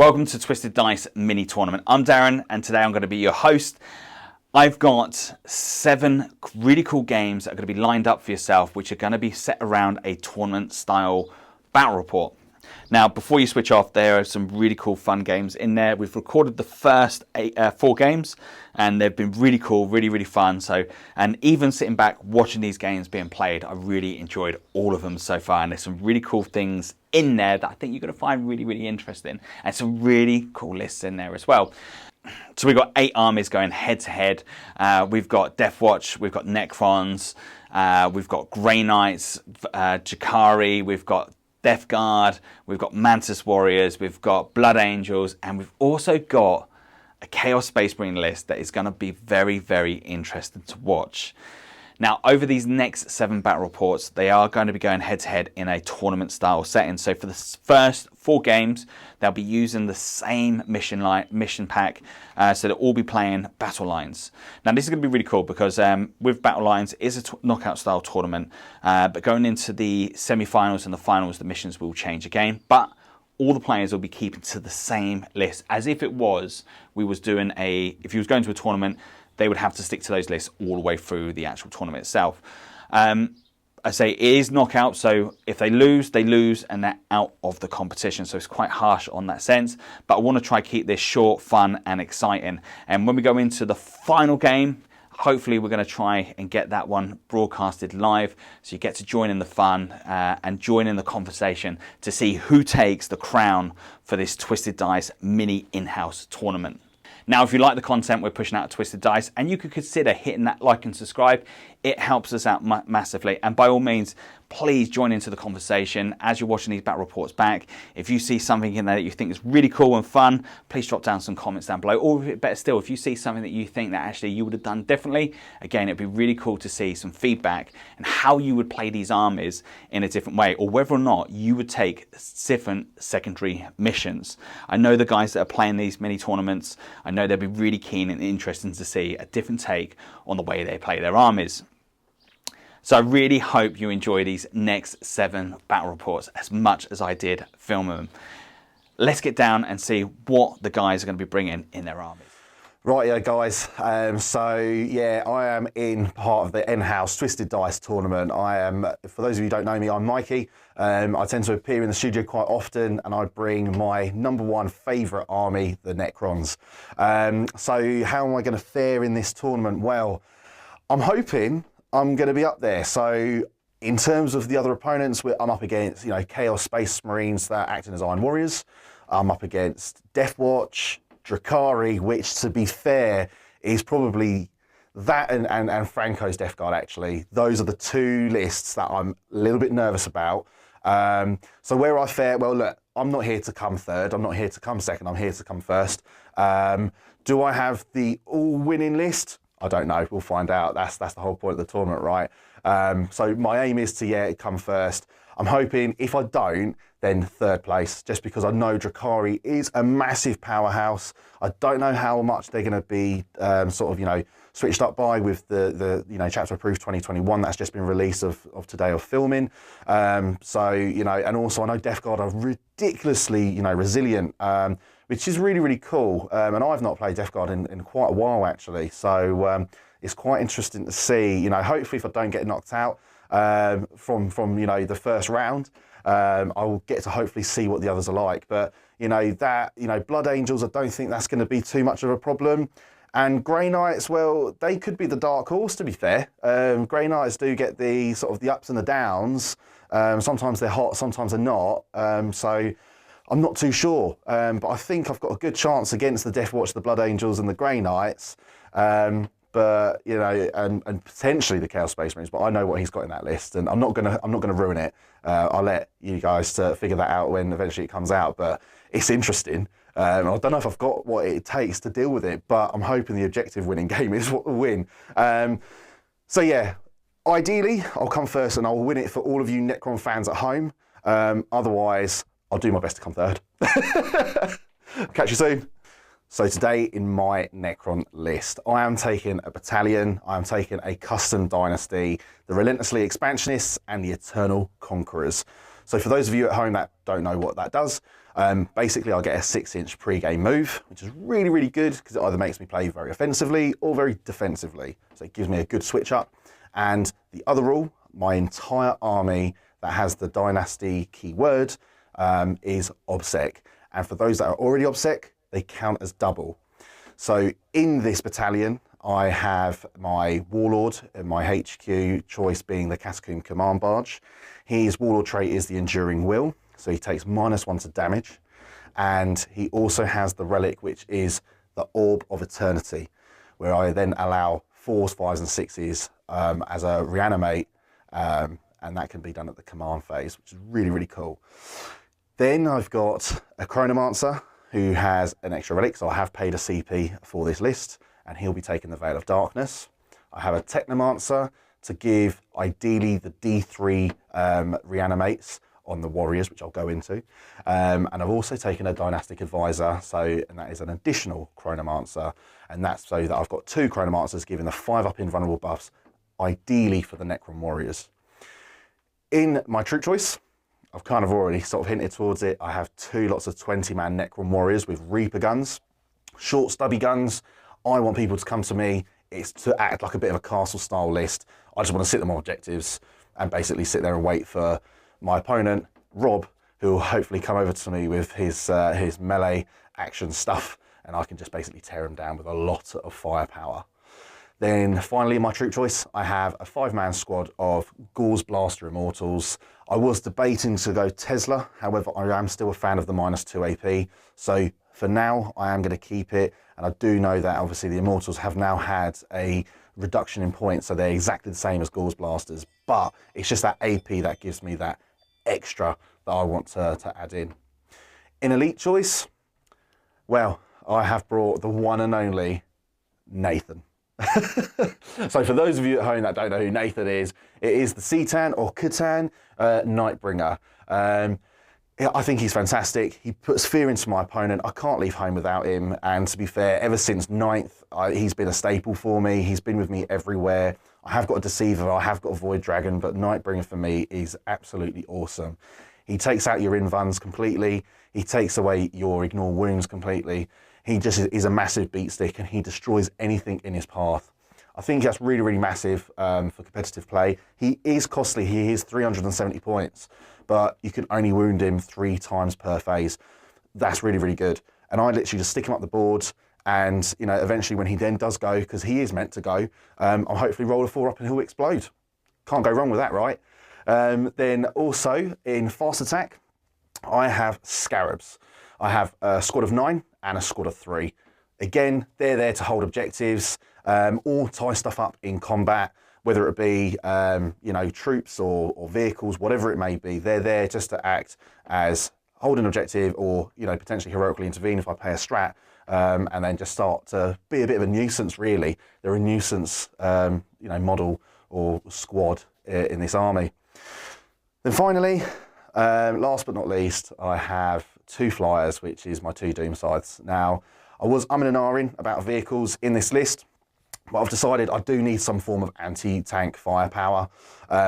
welcome to Twisted Dice Mini Tournament. I'm Darren, and today I'm going to be your host. I've got 7 really cool games that are going to be lined up for yourself, which are going to be set around a tournament-style battle report. Now, before you switch off, there are some really cool, fun games in there. We've recorded the first 4 games, and they've been really cool, really fun. And even sitting back watching these games being played, I really enjoyed all of them so far. And there's some really cool things in there that I think you're going to find really interesting, and some really cool lists in there as well. So we've got 8 armies going head to head. We've got Deathwatch, we've got Necrons, we've got Grey Knights, Jakari, we've got Death Guard, we've got Mantis Warriors, we've got Blood Angels, and we've also got a Chaos Space Marine list that is going to be very interesting to watch. Now, over these next 7 battle reports, they are going to be going head to head in a tournament style setting. So for the first 4 games, they'll be using the same mission pack, so they'll all be playing battle lines. Now, this is going to be really cool because with battle lines, it is a knockout style tournament, but going into the semi-finals and the finals, the missions will change again. But all the players will be keeping to the same list, as if it was if you was going to a tournament, they would have to stick to those lists all the way through the actual tournament itself. I say it is knockout, so if they lose, and they're out of the competition. So it's quite harsh on that sense. But I want to try to keep this short, fun, and exciting. And when we go into the final game, hopefully we're going to try and get that one broadcasted live, so you get to join in the fun and join in the conversation to see who takes the crown for this Twisted Dice mini in-house tournament. Now, if you like the content we're pushing out at Twisted Dice, and you could consider hitting that like and subscribe, it helps us out massively. And by all means, please join into the conversation as you're watching these battle reports back. If you see something in there that you think is really cool and fun, please drop down some comments down below. Or better still, if you see something that you think that actually you would have done differently, again, it'd be really cool to see some feedback and how you would play these armies in a different way, or whether or not you would take different secondary missions. I know the guys that are playing these mini tournaments, I know they'll be really keen and interested to see a different take on the way they play their armies. So I really hope you enjoy these next 7 battle reports as much as I did filming them. Let's get down and see what the guys are going to be bringing in their armies. Right, yeah, guys. So yeah, I am in part of the in-house Twisted Dice tournament. For those of you who don't know me, I'm Mikey. I tend to appear in the studio quite often, and I bring my #1 favourite army, the Necrons. So how am I going to fare in this tournament? Well, I'm hoping I'm going to be up there. So in terms of the other opponents, I'm up against, Chaos Space Marines that are acting as Iron Warriors. I'm up against Deathwatch, Drakari, which, to be fair, is probably that and Franco's Death Guard, actually. Those are the 2 lists that I'm a little bit nervous about. So where I fare, well, look, I'm not here to come third. I'm not here to come second. I'm here to come first. Do I have the all-winning list? I don't know. We'll find out. That's the whole point of the tournament, right? So my aim is to, come first. I'm hoping if I don't, then 3rd place, just because I know Drakari is a massive powerhouse. I don't know how much they're going to be switched up by with the Chapter Approved 2021 that's just been released of today of filming. And also I know Death Guard are ridiculously, resilient, which is really cool. And I've not played Death Guard in quite a while, actually. So it's quite interesting to see, hopefully if I don't get knocked out from the first round, I will get to hopefully see what the others are like. But, Blood Angels, I don't think that's going to be too much of a problem. And Grey Knights, well, they could be the dark horse, to be fair. Grey Knights do get the ups and the downs. Sometimes they're hot, sometimes they're not. So I'm not too sure. But I think I've got a good chance against the Deathwatch, the Blood Angels and the Grey Knights. But and potentially the Chaos Space Marines, but I know what he's got in that list, and I'm not gonna ruin it. I'll let you guys figure that out when eventually it comes out. But it's interesting. I don't know if I've got what it takes to deal with it, but I'm hoping the objective winning game is what will win. So yeah, ideally I'll come first and I'll win it for all of you Necron fans at home. Otherwise, I'll do my best to come third. Catch you soon. So today in my Necron list, I am taking a battalion, I am taking a custom dynasty, the Relentlessly Expansionists and the Eternal Conquerors. So for those of you at home that don't know what that does, basically I get a 6-inch pre-game move, which is really, really good because it either makes me play very offensively or very defensively. So it gives me a good switch up. And the other rule, my entire army that has the dynasty keyword is OBSEC. And for those that are already OBSEC, they count as double. So in this battalion, I have my Warlord and my HQ choice being the Catacomb Command Barge. His Warlord trait is the Enduring Will, so he takes -1 to damage. And he also has the relic, which is the Orb of Eternity, where I then allow 4s, 5s and 6s as a reanimate, and that can be done at the command phase, which is really, really cool. Then I've got a Chronomancer who has an extra relic, so I have paid a CP for this list, and he'll be taking the Veil of Darkness. I have a Technomancer to give, ideally, the D3 reanimates on the warriors, which I'll go into. And I've also taken a Dynastic Advisor, and that is an additional Chronomancer, and that's so that I've got 2 Chronomancers giving the 5-up invulnerable buffs, ideally for the Necron warriors. In my troop choice, I've kind of already sort of hinted towards it. I have 2 lots of 20-man Necron warriors with Reaper guns, short stubby guns. I want people to come to me. It's to act like a bit of a castle-style list. I just want to sit them on objectives and basically sit there and wait for my opponent, Rob, who will hopefully come over to me with his melee action stuff, and I can just basically tear him down with a lot of firepower. Then finally, in my troop choice, I have a 5-man squad of Gauls Blaster Immortals. I was debating to go Tesla, however, I am still a fan of the -2 AP. So for now, I am going to keep it. And I do know that obviously the Immortals have now had a reduction in points, so they're exactly the same as Gauls Blasters. But it's just that AP that gives me that extra that I want to add in. In Elite choice, well, I have brought the one and only Nathan. So for those of you at home that don't know who Nathan is, it is the Citan or Catan Nightbringer. I think he's fantastic. He puts fear into my opponent. I can't leave home without him. And to be fair, ever since 9th, he's been a staple for me. He's been with me everywhere. I have got a Deceiver, I have got a Void Dragon, but Nightbringer for me is absolutely awesome. He takes out your invuns completely. He takes away your ignore wounds completely. He just is a massive beat stick and he destroys anything in his path. I think that's really, really massive for competitive play. He is costly. He is 370 points, but you can only wound him 3 times per phase. That's really, really good. And I literally just stick him up the board, and you know, eventually when he then does go, because he is meant to go, I'll hopefully roll a 4-up and he'll explode. Can't go wrong with that, right? Then also in fast attack, I have Scarabs. I have a squad of 9 and a squad of 3. Again, they're there to hold objectives or tie stuff up in combat, whether it be you know, troops or vehicles, whatever it may be. They're there just to act as hold an objective, or you know, potentially heroically intervene if I pay a strat, and then just start to be a bit of a nuisance. Really, they're a nuisance you know, model or squad in this army. Then finally, last but not least, I have 2 flyers, which is my 2 Doom Scythes. Now, I was umming and ahhing about vehicles in this list, but I've decided I do need some form of anti-tank firepower.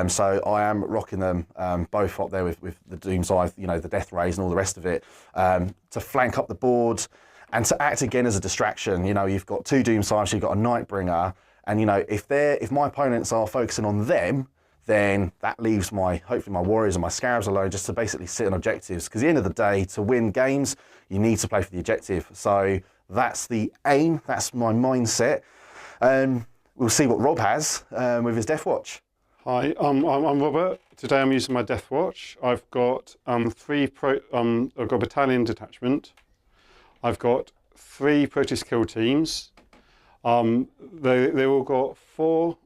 So I am rocking them both up there with the Doom Scythe, you know, the Death Rays and all the rest of it, to flank up the board and to act again as a distraction. You know, you've got 2 Doom Scythes, you've got a Nightbringer, and you know, if my opponents are focusing on them, then that leaves hopefully my warriors and my scarabs alone just to basically sit on objectives. Because at the end of the day, to win games, you need to play for the objective. So that's the aim, that's my mindset. We'll see what Rob has with his Deathwatch. Hi, I'm Robert. Today I'm using my Deathwatch. I've got I've got a battalion detachment. I've got 3 Proteus kill teams. They all got 4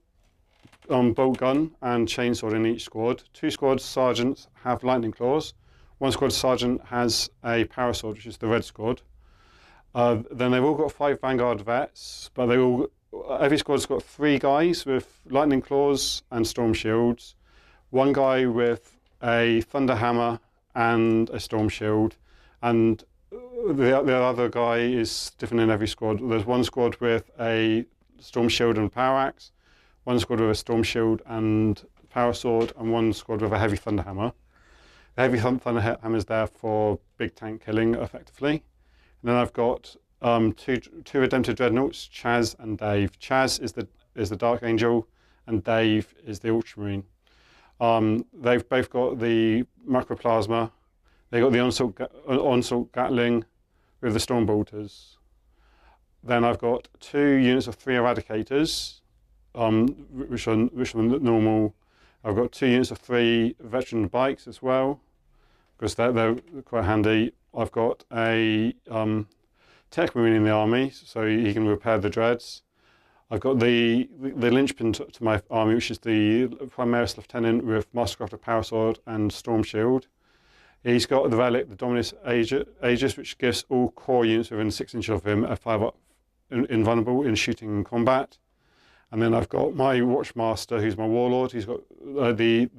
bolt gun and chainsword in each squad. 2 squad sergeants have lightning claws. 1 squad sergeant has a power sword, which is the red squad. Then they've all got 5 vanguard vets, but every squad's got 3 guys with lightning claws and storm shields. 1 guy with a thunder hammer and a storm shield, and the other guy is different in every squad. There's 1 squad with a storm shield and power axe, 1 squad with a storm shield and power sword, and 1 squad with a heavy thunder hammer. The heavy thunder hammers there for big tank killing effectively. And then I've got two Redemptive Dreadnoughts, Chaz and Dave. Chaz is the Dark Angel, and Dave is the Ultramarine. They've both got the Microplasma. They got the Onslaught Gatling with the Storm Bolters. Then I've got 2 units of 3 Eradicators, which are normal. I've got 2 units of 3 Veteran Bikes as well, because they're quite handy. I've got a Tech Marine in the army, so he can repair the dreads. I've got the linchpin to my army, which is the Primaris Lieutenant with Mastercraft Power Sword and Storm Shield. He's got the relic, the Dominus Aegis, which gives all core units within 6 inches of him a 5-up invulnerable in shooting and combat. And then I've got my Watchmaster, who's my Warlord. He's got the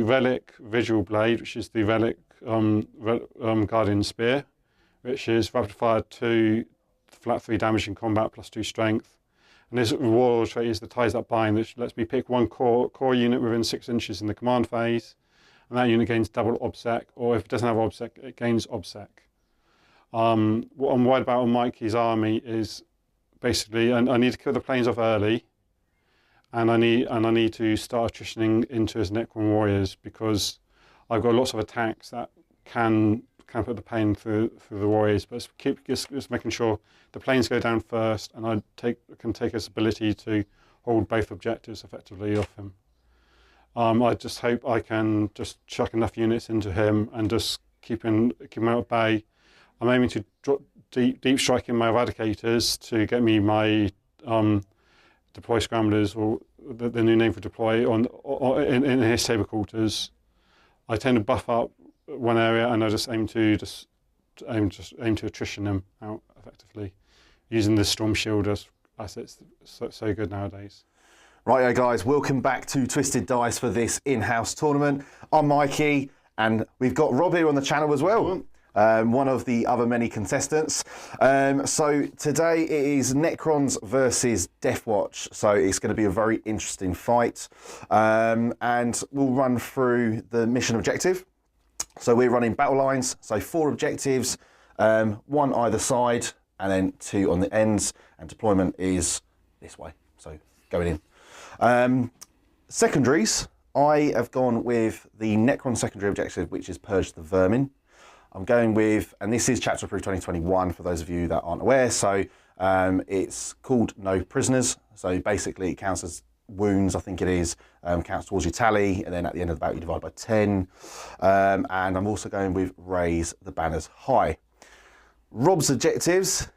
relic Vigil Blade, which is the relic Guardian Spear, which is rapid fire 2, flat 3 damage in combat plus 2 strength. And this Warlord trait is the Ties That Bind, which lets me pick one core unit within 6 inches in the command phase, and that unit gains double OBSEC, or if it doesn't have OBSEC, it gains OBSEC. What I'm worried about on Mikey's army is basically I need to kill the planes off early, and I need to start attritioning into his Necron warriors, because I've got lots of attacks that can put the pain through the warriors, but just making sure the planes go down first, and I can take his ability to hold both objectives effectively off him. I just hope I can just chuck enough units into him and just keep him out at bay. I'm aiming to drop deep strike in my Eradicators to get me my Deploy Scramblers, or the new name for Deploy, in his saber quarters. I tend to buff up one area, and I just aim to attrition them out effectively, using the Storm Shield as it's so good nowadays. Right, guys, welcome back to Twisted Dice for this in-house tournament. I'm Mikey, and we've got Rob here on the channel as well. One of the other many contestants. So today it is Necrons versus Deathwatch. So it's going to be a very interesting fight. And we'll run through the mission objective. So we're running battle lines. So 4 objectives, 1 either side, and then 2 on the ends. And deployment is this way. So going in. Secondaries, I have gone with the Necron secondary objective, which is Purge the Vermin. I'm going with, and this is Chapter Approved 2021 for those of you that aren't aware, so it's called No Prisoners. So basically it counts as wounds, I think it is, counts towards your tally, and then at the end of the battle you divide by 10. And I'm also going with Raise the Banners High. Rob's objectives,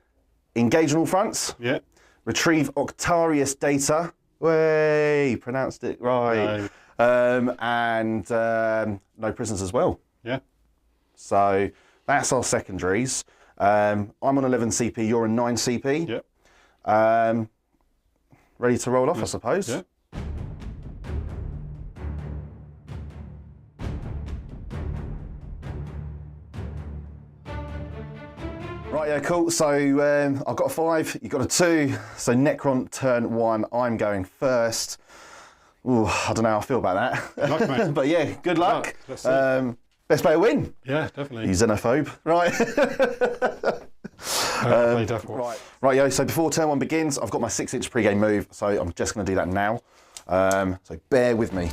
engage on all fronts. Yeah. Retrieve Octarius data. Way, pronounced it right. No. And no prisoners as well. Yeah. So that's our secondaries. I'm on 11 CP, you're on 9 CP. Yep. Ready to roll off, I suppose. Yeah. Right, yeah, cool. So I've got a 5, you've got a 2. So Necron turn 1, I'm going first. Ooh, I don't know how I feel about that. Good luck, mate. But yeah, good luck. Let's see. Best player win. Yeah, definitely. You xenophobe. Right. Play Deathwatch. Right, yo, so before turn 1 begins, I've got my 6-inch pre-game move, so I'm just going to do that now. So bear with me.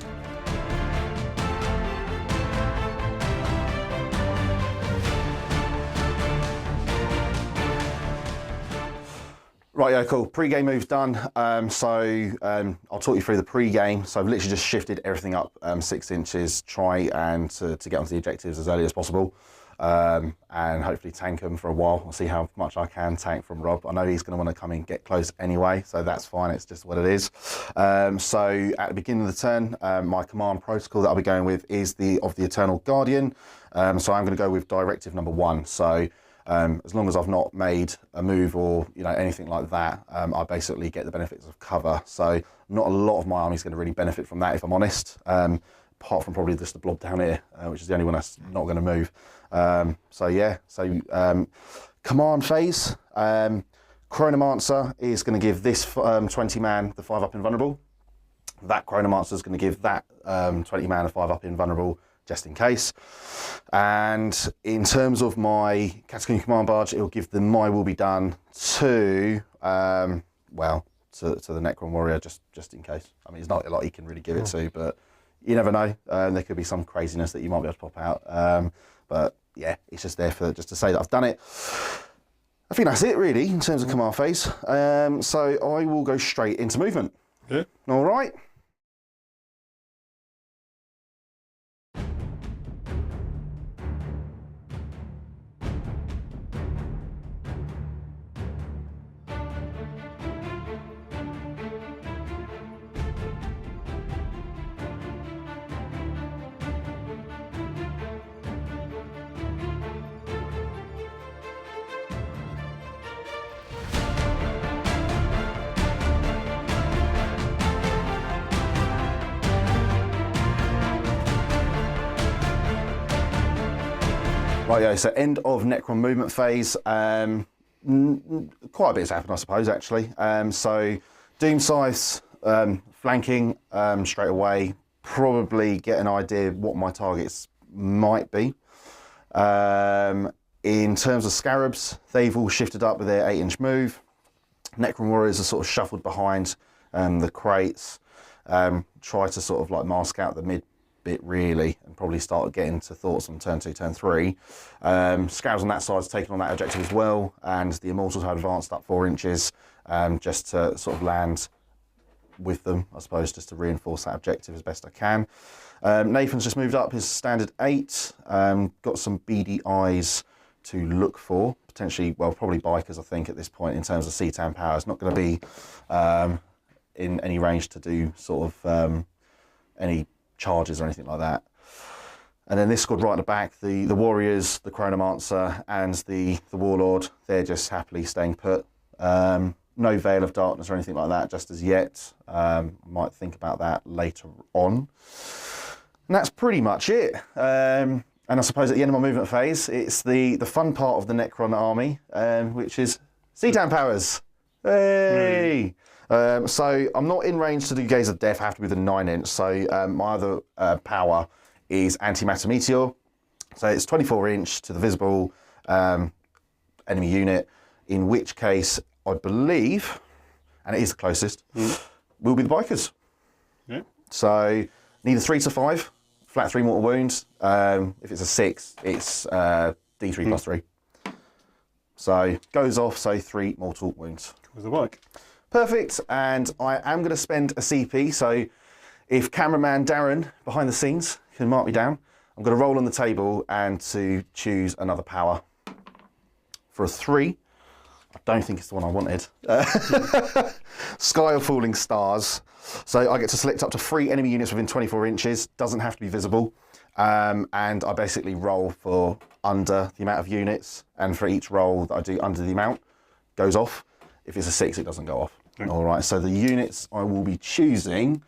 Right, yeah, cool. Pre-game move's done. I'll talk you through the pre-game. So I've literally just shifted everything up 6 inches, try and to get onto the objectives as early as possible, and hopefully tank them for a while. I'll see how much I can tank from Rob. I know he's going to want to come in and get close anyway, so that's fine. It's just what it is. So at the beginning of the turn, my command protocol that I'll be going with is of the Eternal Guardian. So I'm going to go with directive number 1. So as long as I've not made a move or anything like that, I basically get the benefits of cover. So not a lot of my army is going to really benefit from that, if I'm honest, apart from probably just the blob down here, which is the only one that's not going to move. Command phase, Chronomancer is going to give this 20 man the 5-up invulnerable. That Chronomancer is going to give that 20 mana 5-up invulnerable just in case. And in terms of my Catacomb Command Barge, it will give the My Will Be Done to, well, to the Necron Warrior just in case. I mean, it's not a lot he can really give it to, but you never know. There could be some craziness that you might be able to pop out. But yeah, it's just there for just to say that I've done it. I think that's it really in terms of command phase. So I will go straight into movement. Yeah. All right. Right, so end of Necron movement phase. Quite a bit's happened, I suppose, actually. So Doom Scythes flanking straight away. Probably get an idea what my targets might be. In terms of Scarabs, they've all shifted up with their 8-inch move. Necron Warriors are sort of shuffled behind the crates. Try to sort of like mask out the mid bit really, and probably start getting to thoughts on turn 2, turn 3. Scarabs on that side is taking on that objective as well, and the Immortals have advanced up 4 inches just to sort of land with them, I suppose, just to reinforce that objective as best I can. Nathan's just moved up his standard 8, got some beady eyes to look for, potentially, well, probably bikers, I think, at this point in terms of C-Tan power. It's not going to be in any range to do sort of any charges or anything like that. And then this squad right at the back, the Warriors, the Chronomancer and the Warlord, they're just happily staying put. No Veil of Darkness or anything like that just as yet. Might think about that later on. And that's pretty much it. And I suppose at the end of my movement phase, it's the fun part of the Necron army, which is C-Tan powers. Hey! So I'm not in range to do Gaze of Death, I have to be the 9-inch. So my other power is Antimatter Meteor. So it's 24-inch to the visible enemy unit, in which case I believe, and it is the closest, will be the bikers. Yeah. So need a 3 to 5, flat 3 mortal wounds. If it's a 6, it's D3 plus 3. So goes off, so 3 mortal wounds. With the bike. Perfect, and I am going to spend a CP, so if cameraman Darren behind the scenes can mark me down, I'm going to roll on the table and to choose another power. For a 3, I don't think it's the one I wanted. Sky of Falling Stars. So I get to select up to 3 enemy units within 24 inches, doesn't have to be visible, and I basically roll for under the amount of units, and for each roll that I do under the amount, goes off. If it's a 6, it doesn't go off. Okay. All right, so the units I will be choosing,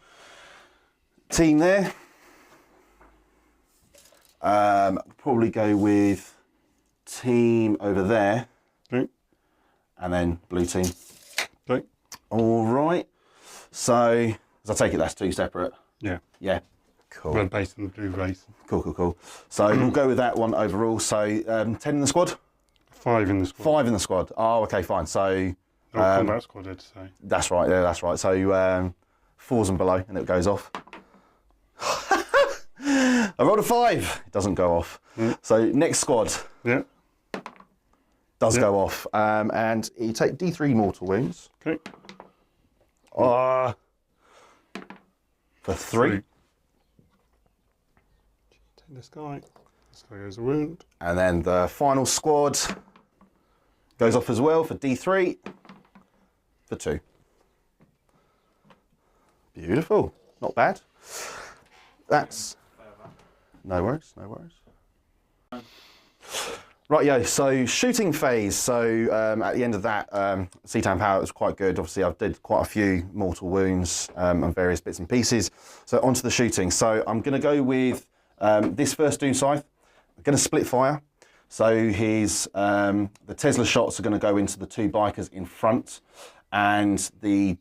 team there, probably go with team over there, okay. And then blue team. Okay. All right, so as I take it, that's 2 separate. Yeah. Yeah, cool. Red base and blue base. Cool. So we'll go with that one overall. So 10 in the squad? 5 in the squad. 5 in the squad. Oh, okay, fine. So combat squad, I'd say. That's right, yeah, that's right. So 4s and below, and it goes off. I rolled a 5. It doesn't go off. So next squad. Yeah. Does go off. And you take D3 mortal wounds. Okay. For 3. Take this guy. This guy goes a wound. And then the final squad goes off as well for D3. For 2. Beautiful. Not bad. That's... No worries. Right, so shooting phase. So at the end of that, C-Tan power was quite good. Obviously, I did quite a few mortal wounds and various bits and pieces. So onto the shooting. So I'm going to go with this first Doom Scythe. I'm going to split fire. So his the Tesla shots are going to go into the 2 bikers in front, and the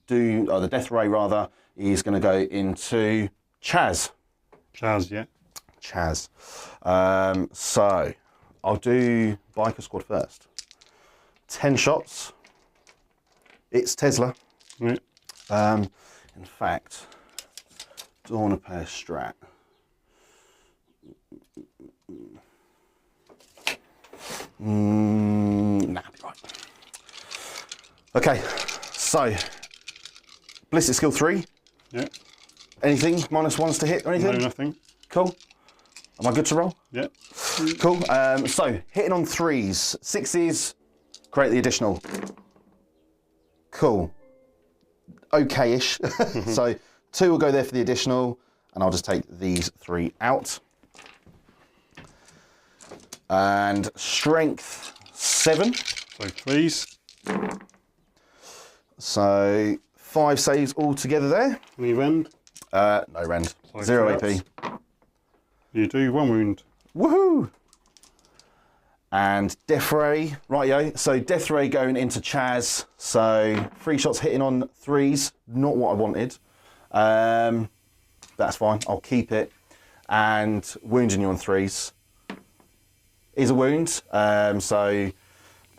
Death Ray rather is going to go into Chaz. Chaz, yeah. Chaz. So I'll do Biker Squad first. 10 shots. It's Tesla. Yeah. In fact, Dawn of Pair Strat. Nah, be right. Okay, so Ballistic Skill 3. Yeah. Anything -1s to hit or anything? No, nothing. Cool. Am I good to roll? Yeah. Cool. So hitting on 3s, 6s, create the additional. Cool. Okay-ish. So 2 will go there for the additional, and I'll just take these 3 out. And Strength 7. So 3s. So 5 saves all together there. Any rend? No rend. So 0 3 AP. ups. You do 1 wound. Woohoo! And Death Ray, rightio. So Death Ray going into Chaz. So 3 shots hitting on 3s, not what I wanted. That's fine, I'll keep it. And wounding you on 3s is a wound. So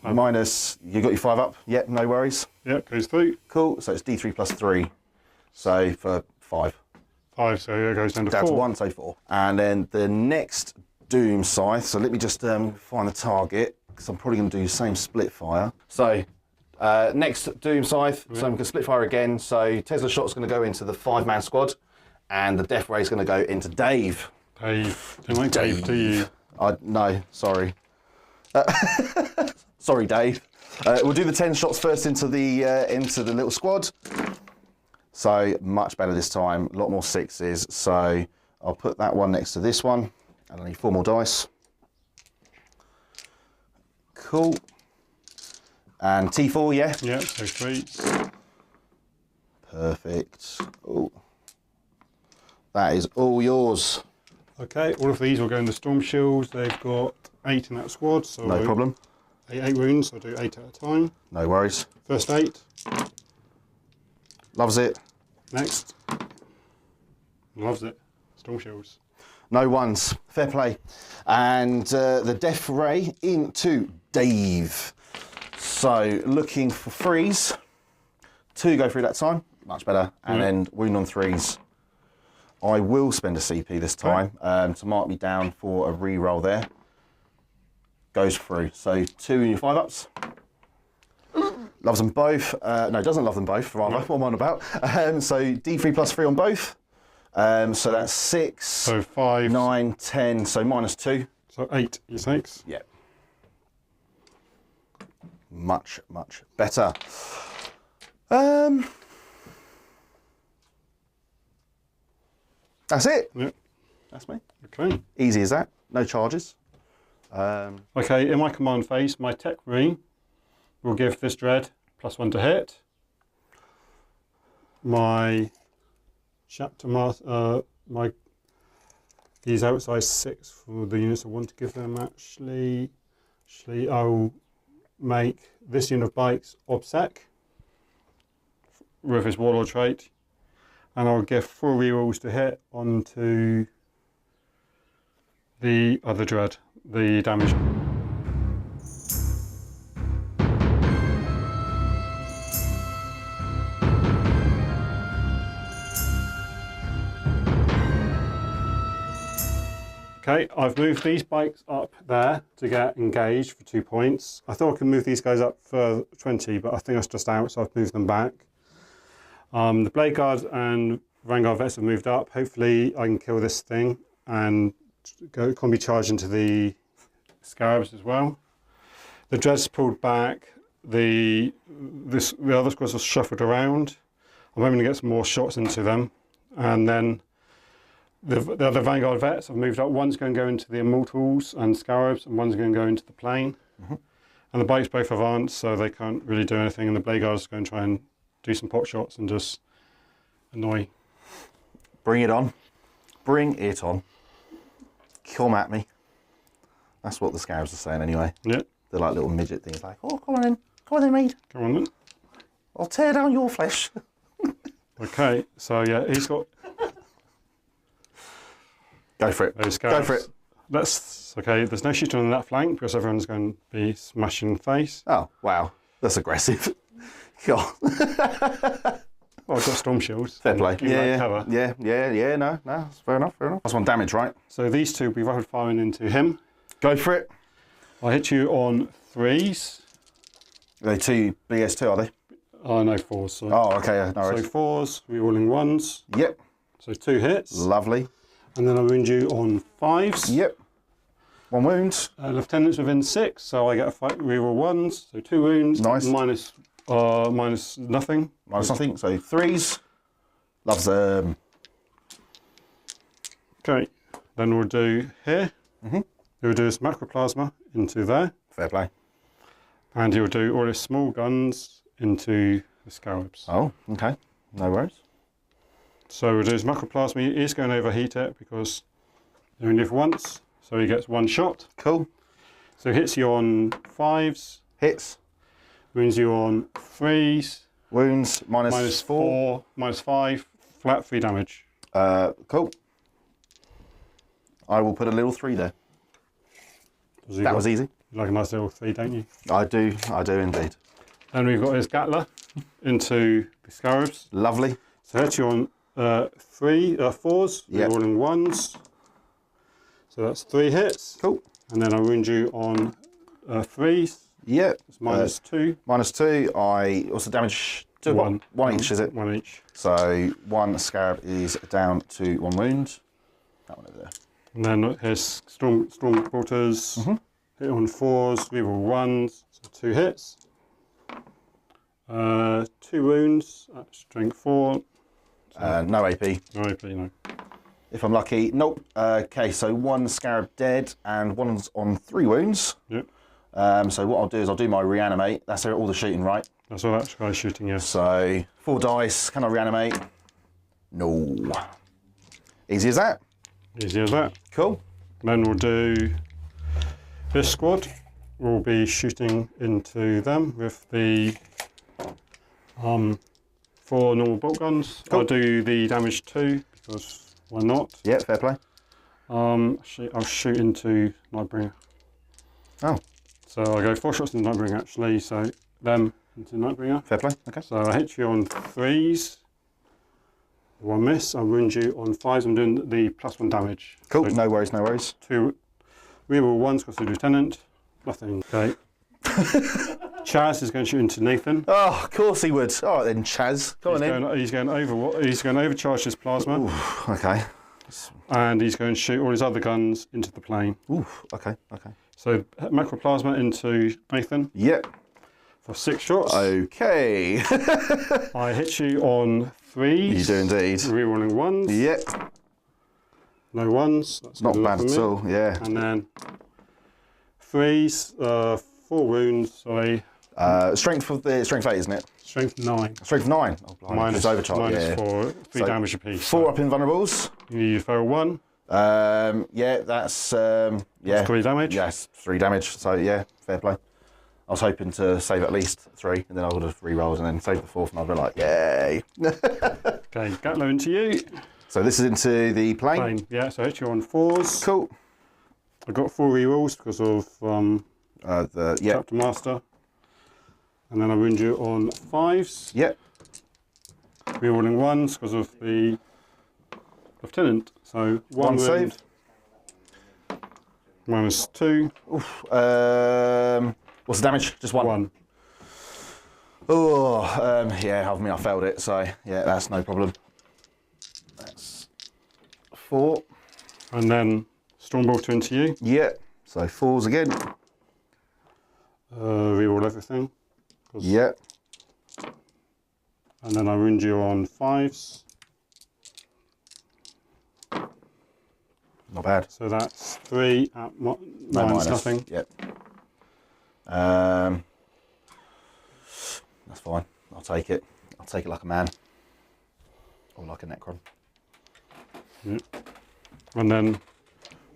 minus, you got your 5 up? Yep, no worries. Yeah, goes through. Cool, so it's D3 plus 3. So for 5. 5, so it goes down to Down 4. to 1, so 4. And then the next Doom Scythe, so let me just find the target, because I'm probably going to do the same split fire. So next Doom Scythe, so I'm going to split fire again. So Tesla Shot's going to go into the 5-man squad, and the Death Ray's going to go into Dave. Dave. Don't like Dave, do you? No, sorry. Sorry, Dave. We'll do the 10 shots first into the little squad. So much better this time, a lot more 6s. So I'll put that one next to this one, and I need 4 more dice. Cool. And T4, yeah? Yeah, so 3s. Perfect. Oh, that is all yours. Okay, all of these will go in the Storm Shields. They've got 8 in that squad, so No problem. 8 wounds, so I'll do 8 at a time. No worries. First 8. Loves it. Next. Loves it. Storm Shields. No ones. Fair play. And the Death Ray into Dave. So looking for 3s. 2 go through that time. Much better. And then wound on 3s. I will spend a CP this time to mark me down for a re-roll there. Goes through. So 2 in your 5-ups. Loves them both. No, doesn't love them both, rather. What am I on about? So D3 plus 3 on both. So that's 6, So 5. 9, 10, so minus 2. So 8 you takes. Yeah. Much, much better. That's it. Yep. That's me. Okay. Easy as that. No charges. Okay, in my command phase, my Tech Ring will give this dread +1 to hit. My chapter master, he's outside 6 for the units I want to give them. Actually, I'll make this unit of bikes obsec with his warlord trait, and I'll give 4 rerolls to hit onto the other dread, the damage. Okay, I've moved these bikes up there to get engaged for 2 points. I thought I could move these guys up for 20, but I think that's just out, so I've moved them back. The Blade Guard and Vanguard Vets have moved up. Hopefully I can kill this thing and go combi charge into the Scarabs as well. The Dreads pulled back. The other squads are shuffled around. I'm hoping to get some more shots into them. And then the other Vanguard Vets have moved up. One's going to go into the Immortals and Scarabs, and one's going to go into the Plane. And the bikes both advanced, so they can't really do anything. And the Blade Guards are going to try and do some pot shots and just annoy. Bring it on. Bring it on. Come at me. That's what the Scarabs are saying anyway. Yeah. They're like little midget things like, oh, come on then. Come on then, mate. Come on then. I'll tear down your flesh. Okay, so yeah, he's got. Go for it. Those Go for it. That's okay. There's no shooting on that flank because everyone's going to be smashing the face. Oh, wow. That's aggressive. God. Well, I've got storm shields. Fair play. Yeah, cover. yeah. No, that's fair enough. That's one damage, right? So these two will be rapid firing into him. Go for it. I hit you on 3s. Are they 2 BS2, are they? Oh, no, 4s. Sorry. Oh, okay. Yeah, no worries. So 4s, rerolling 1s. Yep. So 2 hits. Lovely. And then I wound you on 5s. Yep. 1 wound. Lieutenant's within 6, so I get a reroll 1s. So 2 wounds. Nice. Minus nothing. Minus nothing. So 3s. Loves them. Okay. Then we'll do here. He'll do his macroplasma into there. Fair play. And he'll do all his small guns into the scarabs. Oh, okay. No worries. So we'll do his macroplasma. He is going to overheat it because you only live once. So he gets 1 shot. Cool. So he hits you on 5s. Hits. Wounds you on 3s. Wounds minus 4. Minus 5. Flat 3 damage. Cool. I will put a little 3 there. That was easy. You like a nice little 3, don't you? I do indeed. And we've got his Gatler into the scarabs. Lovely. So hits you on 4s. Yep. Rolling 1s. So that's 3 hits. Cool. And then I wound you on 3s. Yep. It's minus 2. Minus 2. What's the damage? 1 each, is it? 1 each. So 1 scarab is down to 1 wound. That one over there. And then his storm quarters. Hit on 4s, reroll 1s, so 2 hits. 2 wounds at strength 4. No AP. No AP, no. If I'm lucky. Nope. Okay, so 1 scarab dead and 1's on 3 wounds. Yep. So what I'll do is I'll do my reanimate. That's all the shooting, right? That's all that guy's shooting, yes. So 4 dice. Can I reanimate? No. Easy as that. Easy as that. Cool. Then we'll do this squad. We'll be shooting into them with the 4 normal bolt guns. Cool. I'll do the damage 2 because why not? Yeah, fair play. I'll shoot into Nightbringer. Oh. So I go 4 shots into Nightbringer actually, so them into Nightbringer. Fair play. Okay. So I hit you on 3s. 1 miss. I wound you on 5s. I'm doing the +1 damage. Cool. So No worries. No worries. 2 reroll 1s because the lieutenant. Nothing. Okay. Chaz is going to shoot into Nathan. Oh, of course he would. All right then, Chaz. He's going to overcharge his plasma. Ooh, okay. And he's going to shoot all his other guns into the plane. Ooh, okay. So macroplasma into Nathan Yep. for 6 shots. Okay. I hit you on 3s. You do indeed. Rerolling 1s. Yep. No 1s. That's Not good enough bad for at me. all. Yeah. And then 3s, 4 wounds. Sorry. Strength 8, isn't it? Strength 9. Strength 9. Oh, blimey. Minus, It's overcharge. minus Yeah. 4. 3 So, damage apiece. 4 up invulnerables. You fail 1. Yeah, that's yeah. 3 damage. Yes, 3 damage. So yeah, fair play. I was hoping to save at least 3, and then I would have re-rolls and then save the 4th, and I'd be like, yay. Okay, Gatlo into you. So this is into the plane. Plane. Yeah, so I hit you on 4s. Cool. I got 4 rerolls because of Yeah. Chapter Master. And then I wound you on 5s. Yep. Rerolling 1s because of the Lieutenant. So 1 wound, save. minus 2. Oof. What's the damage? Just 1. 1. Oh, yeah, I mean, I failed it, so yeah, that's no problem. That's 4. And then Stormbolter into you. Yeah, so 4s again. Reroll everything. Yeah. And then I wound you on 5s. Not bad. So that's 3 at No minus nothing. Yep. That's fine. I'll take it. I'll take it like a man. Or like a Necron. Yep. And then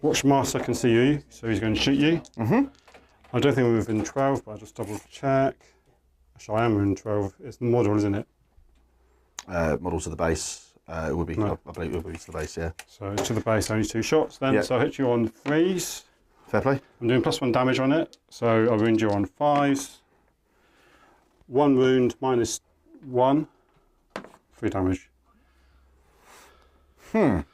Watchmaster can see you, so he's going to shoot you. I don't think we're within 12, but I'll just double check. Actually, I am in 12. It's the model, isn't it? Model to the base. It would be, No. I believe it would be to the base, yeah. So to the base, only 2 shots then. Yeah. So I hit you on 3s. Fair play. I'm doing +1 damage on it. So I wound you on 5s. 1 wound -1. 3 damage. That's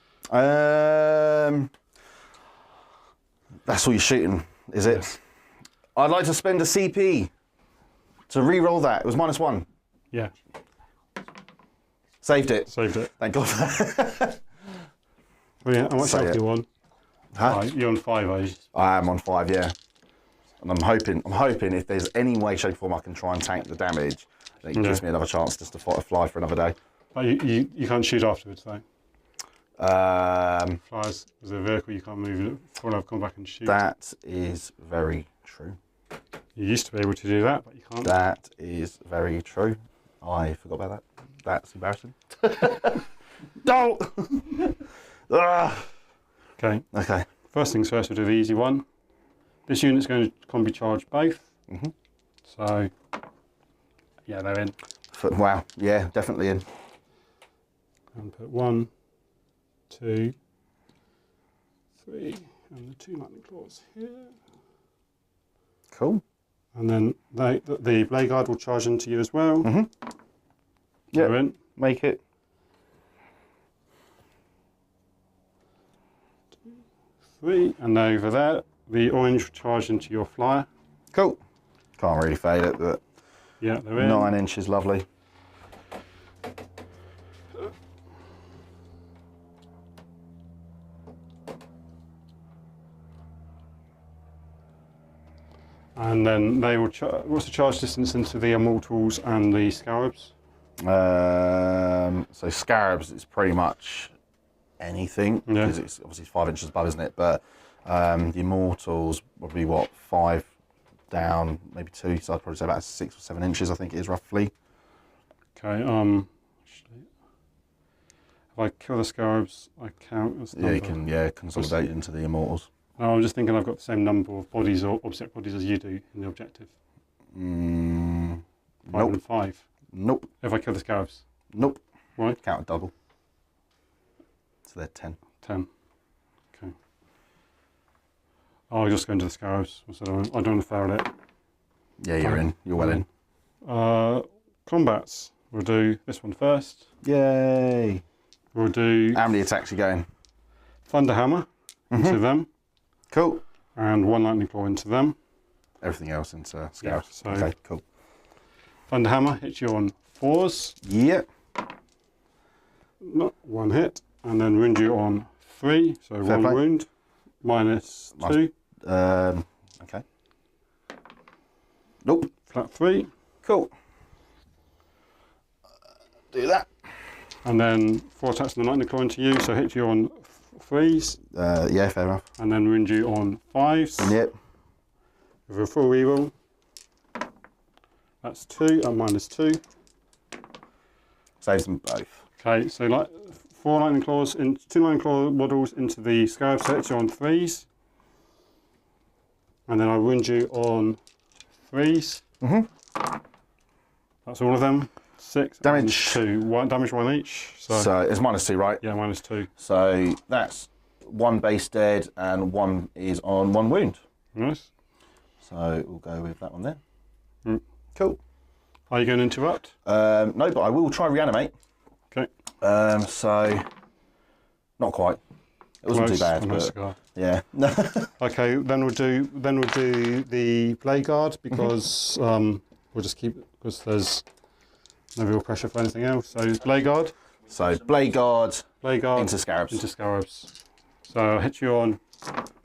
all you're shooting, is it? Yes. I'd like to spend a CP to re-roll that. It was -1. Yeah, Saved it. saved it. Thank God. Well, yeah, how much So, health yeah. are you on? Huh? You're on 5, are you? I am on 5, yeah. And I'm hoping if there's any way, shape, or form I can try and tank the damage, that it gives me another chance just to fly for another day. But you can't shoot afterwards, though. Flies as a vehicle, you can't move it before I've come back and shoot. That is very true. You used to be able to do that, but you can't. That is very true. I forgot about that. That's embarrassing. No! Okay. Okay. First things first, we'll do the easy one. This unit's going to combi charge both. So, yeah, they're in. Wow. Yeah, definitely in. And put 1, 2, 3, and the 2 lightning claws here. Cool. And then the Blade Guard will charge into you as well. Yeah. They're in. Make it. 2, 3, and over there, the orange will charge into your flyer. Cool. Can't really fade it, but Yeah, they're in. 9 inches, lovely. And then they will what's the charge distance into the Immortals and the Scarabs? So Scarabs is pretty much anything, because it's obviously 5 inches above, isn't it? But the Immortals would be what, 5 down, maybe 2, so I'd probably say about 6 or 7 inches, I think it is roughly. Okay, if I kill the Scarabs, I count as Yeah, you can consolidate into the Immortals. No, I'm just thinking I've got the same number of bodies or object bodies as you do in the objective. 5 Nope. and 5. Nope. If I kill the Scarabs. Nope. Right. Count a double. So they're 10. 10. Okay. I'll just go into the Scarabs. So I don't want to fail it. Yeah, you're in. You're well in. Combats. We'll do this one first. Yay. We'll do How many attacks you going? Thunderhammer into them. Cool. And 1 Lightning Claw into them. Everything else into Scarabs. so- Okay, cool. Thunderhammer hits you on 4s. Yep. Not 1 hit. And then wound you on 3. So Fair 1 play. wound. -2. Okay. Nope. Flat 3. Cool. Do that. And then 4 attacks on the Lightning Claw into you. So hit you on 3s. Yeah, fair enough. And then wound you on 5s. Yep. With a full reroll. That's 2 and -2. Saves them both. Okay, so like 4 Lightning Claws, 2 Lightning Claw models into the Scarab, so hits you on 3s. And then I wound you on 3s. That's all of them. 6 Damage. and 2. Damage 1 each. So it's -2, right? Yeah, -2. So that's 1 base dead and 1 is on 1 wound. Nice. So we'll go with that one there. Cool. Are you going to interrupt? No, but I will try reanimate. Okay. So not quite. It wasn't too bad, Nice but cigar. yeah. Okay, then we'll do the Blade Guard because we'll just keep because there's no real pressure for anything else. So Blade Guard. So Blade Guard into Scarabs. Into Scarabs. So I'll hit you on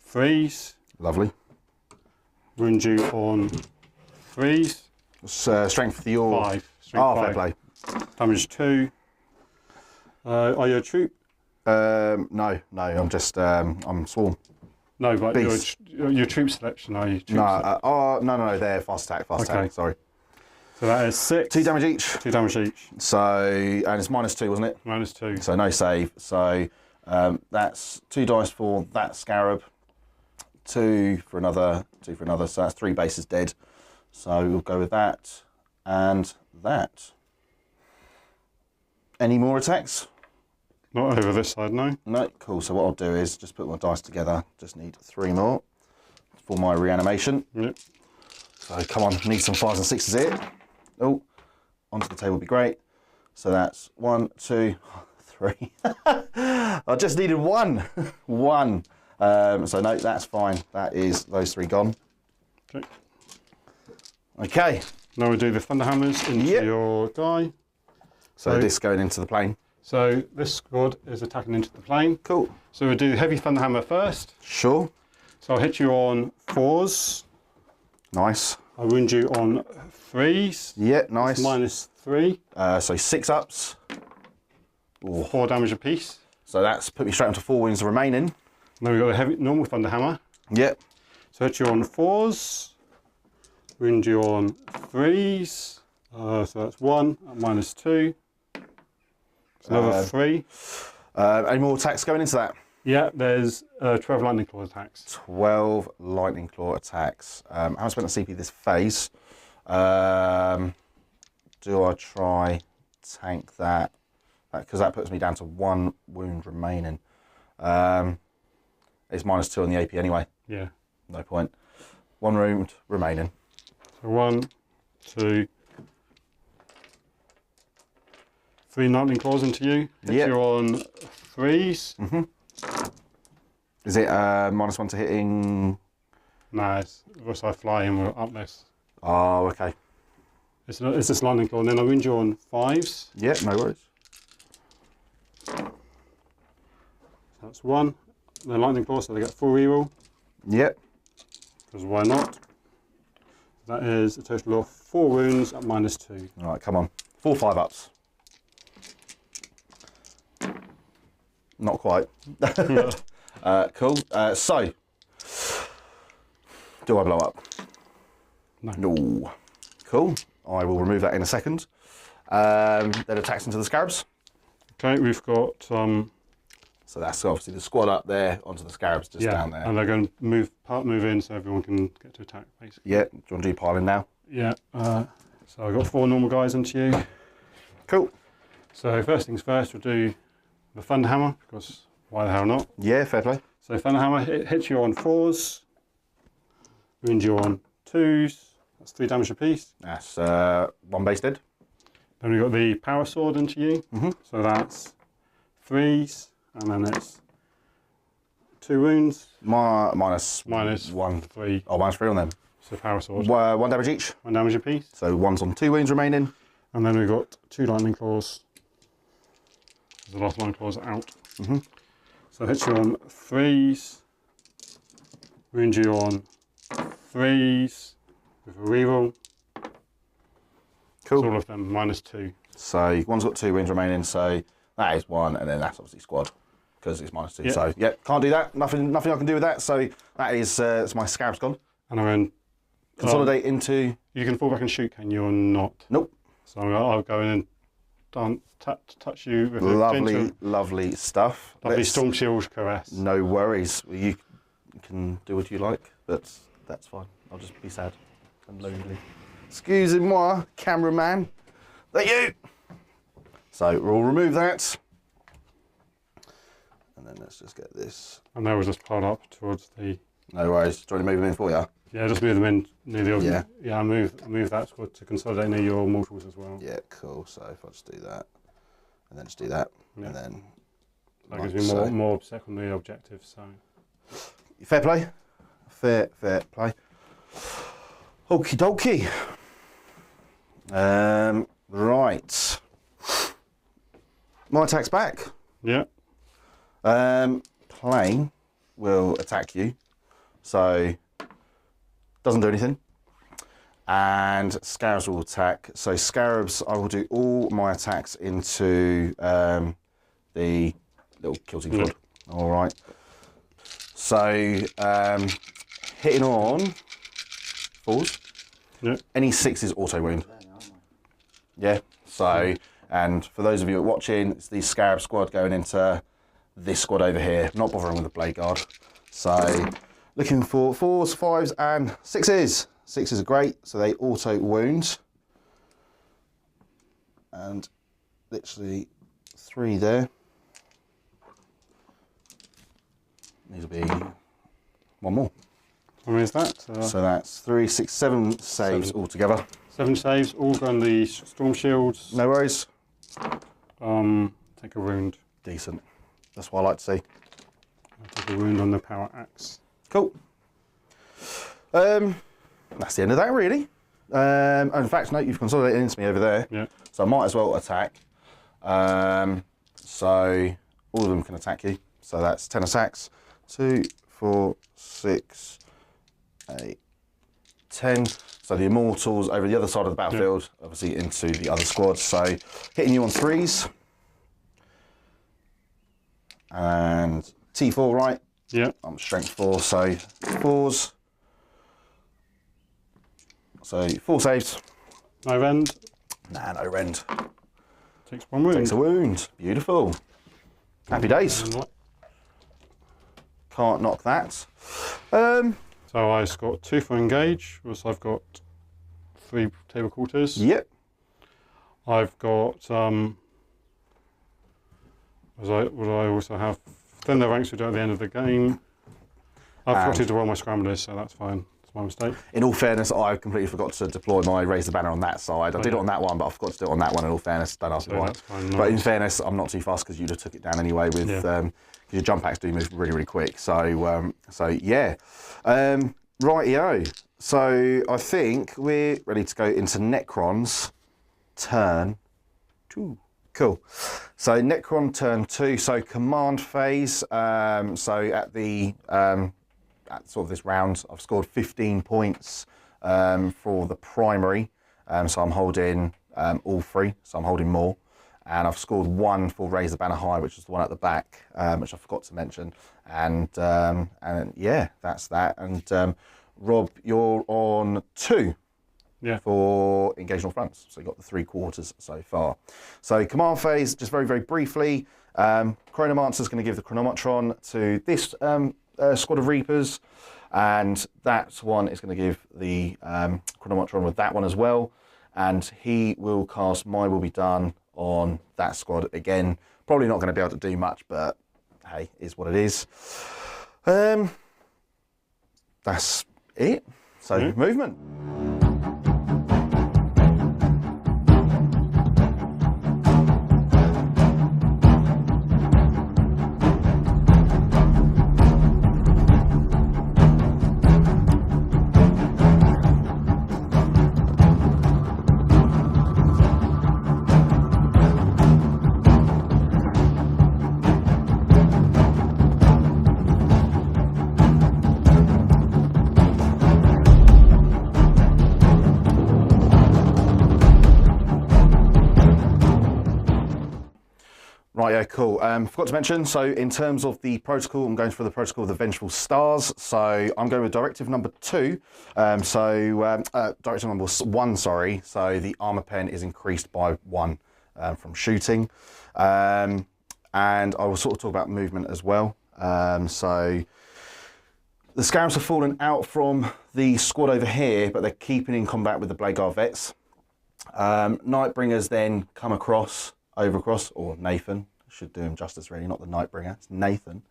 3s. Lovely. Wound you on 3s. Strength for your 5. Strength 5. fair play. Damage 2. Are you a troop? No, I'm just I'm swarm. No, but Beast. your troop selection, are you? Troop No, they're fast attack, attack, sorry. So that is 6. 2 damage each. 2 damage each. So, and it's -2, wasn't it? -2. So no save. So that's 2 dice for that Scarab, 2 for another, so that's 3 bases dead. So we'll go with that. and that. Any more attacks? Not over this side, no. No, cool. So what I'll do is just put my dice together. Just need 3 more for my reanimation. Yep. So come on, need some 5s and 6s here. Oh, onto the table would be great. So that's 1, 2, 3. I just needed 1. 1. So no, that's fine. That is those 3 gone. Okay. Okay. Now we do the Thunderhammers into your guy. So this going into the plane. So this squad is attacking into the plane. Cool. So we'll do Heavy Thunderhammer first. Sure. So I'll hit you on 4s. Nice. I'll wound you on 3s. Yeah, nice. That's -3. So 6 ups. Ooh. 4 damage apiece. So that's put me straight onto 4 wounds remaining. And then we've got the heavy normal Thunderhammer. Yep. So hit you on 4s. Wound you on 3s. So that's 1 at -2. So another 3. Any more attacks going into that? Yeah, there's 12 lightning claw attacks. 12 lightning claw attacks. I haven't spent a CP this phase. Do I try tank that? Because that puts me down to 1 wound remaining. It's -2 on the AP anyway. Yeah. No point. 1 wound remaining. So 1, 2, 3 lightning claws into you. Hit you on 3s. Is it -1 to hitting? No, it's I fly and we're up this. Oh, okay. It's this lightning claw, and then I wound you on 5s. Yeah, no worries. So that's 1. The lightning claw, so they get full reroll. Yep. Because why not? That is a total of 4 wounds at -2. All right, come on. 4 5-ups. Not quite. Cool. So, do I blow up? No. No. Cool. I will remove that in a second. Then attacks into the scarabs. Okay, we've got So that's obviously the squad up there onto the scarabs just down there. and they're going to move in so everyone can get to attack basically. Yeah. Do you want to do piling now? Yeah. So I've got 4 normal guys into you. Cool. So first things first, we'll do the Thunderhammer because why the hell not? Yeah, fair play. So Thunderhammer hits you on 4s, wound you on 2s. That's 3 damage apiece. That's 1 base dead. Then we've got the Power Sword into you. So that's 3s, and then it's 2 wounds. Minus -1, 3. Oh, -3 on them. So Power Sword. 1 damage each. 1 damage apiece. So 1's on 2 wounds remaining. And then we've got 2 lightning claws. The last lightning claws are out. So hit you on 3s, wound you on 3s with a reroll. Cool. So all of them -2. So 1's got 2 wounds remaining, so that is 1, and then that's obviously squad because it's -2. Yeah. So yeah, can't do that. Nothing I can do with that. So that is it's my scarab's gone. And then Consolidate into. you can fall back and shoot, can you, or not? Nope. So I'll go in and touch you with a Lovely, gentle, lovely stuff. lovely Storm Shield caress. No worries. You can do what you like, but that's fine. I'll just be sad and lonely. Excusez-moi, cameraman. Thank you. So we'll remove that. And then let's just get this. And they will just pile up towards the. No worries. Do you want to move them in for you? Yeah, just move them in near the. Yeah. Yeah, move that squad to consolidate near your mortals as well. Yeah, cool. So if I just do that, and then just do that, Yeah. and then. That gives you more secondary objectives. So. Fair play. Fair play. Okie dokie. Right. My attack's back. Yeah. Plane will attack you, so doesn't do anything. And scarabs will attack. So scarabs, I will do all my attacks into the little kill team squad. All right. So hitting on 4s. Yeah. Any 6s auto wound. Yeah. So, and for those of you watching, it's the scarab squad going into this squad over here. Not bothering with the blade guard. So, looking for 4s, 5s, and 6s. 6s are great, so they auto wound. and literally 3 there. Need to be 1 more. How many is that? So that's 3, 6, 7 saves altogether. 7 saves, all go on the storm shields. No worries. Take a wound. Decent. That's what I like to see. I'll take a wound on the power axe. Cool. That's the end of that, really. In fact, no, you've consolidated into me over there. Yeah. So I might as well attack. So all of them can attack you. So that's 10 attacks. 2, 4, 6, 8, 10. So the Immortals over the other side of the battlefield, obviously into the other squads. So hitting you on 3s. And T4, right? Yeah. I'm strength 4, so 4s. So 4 saves. No rend. Nah, no rend. Takes 1 wound. Takes a wound. Beautiful. Happy days. Can't knock that. So I've got 2 for engage. Also, I've got 3 table quarters. Yep. I've got. Would I also have? Then the ranks we do at the end of the game. I've forgotten to roll my scramblers, so that's fine. It's my mistake. In all fairness, I completely forgot to deploy my raise the banner on that side. I did it on that one, but I forgot to do it on that one. In all fairness, don't ask me why. That's fine, no. But in fairness, I'm not too fast because you'd have took it down anyway. With because your jump packs do move really, really quick. So yeah, rightio. So I think we're ready to go into Necron's Turn 2. Cool. So Necron Turn 2. So command phase. So at the at sort of this round, I've scored 15 points for the primary. So I'm holding all 3. So I'm holding more. And I've scored 1 for Raise the Banner High, which is the one at the back, which I forgot to mention. And yeah, that's that. And Rob, you're on 2. Yeah. For engagement fronts. So you've got the 3 quarters so far. So command phase, just very, very briefly. Chronomancer's going to give the Chronometron to this squad of Reapers. And that one is going to give the Chronometron with that one as well. And he will cast My Will Be Done on that squad again. Probably not going to be able to do much, but hey, is what it is. That's it. So movement. Right, yeah, cool. Forgot to mention, so in terms of the protocol, I'm going for the protocol of the Vengeful Stars. So I'm going with directive number 2. Directive number 1, sorry. So the armor pen is increased by 1 from shooting. And I will sort of talk about movement as well. So the Scarabs have fallen out from the squad over here, but they're keeping in combat with the Blade Guard Vets. Nightbringers then come across, or Nathan, should do him justice really, not the Nightbringer, it's Nathan.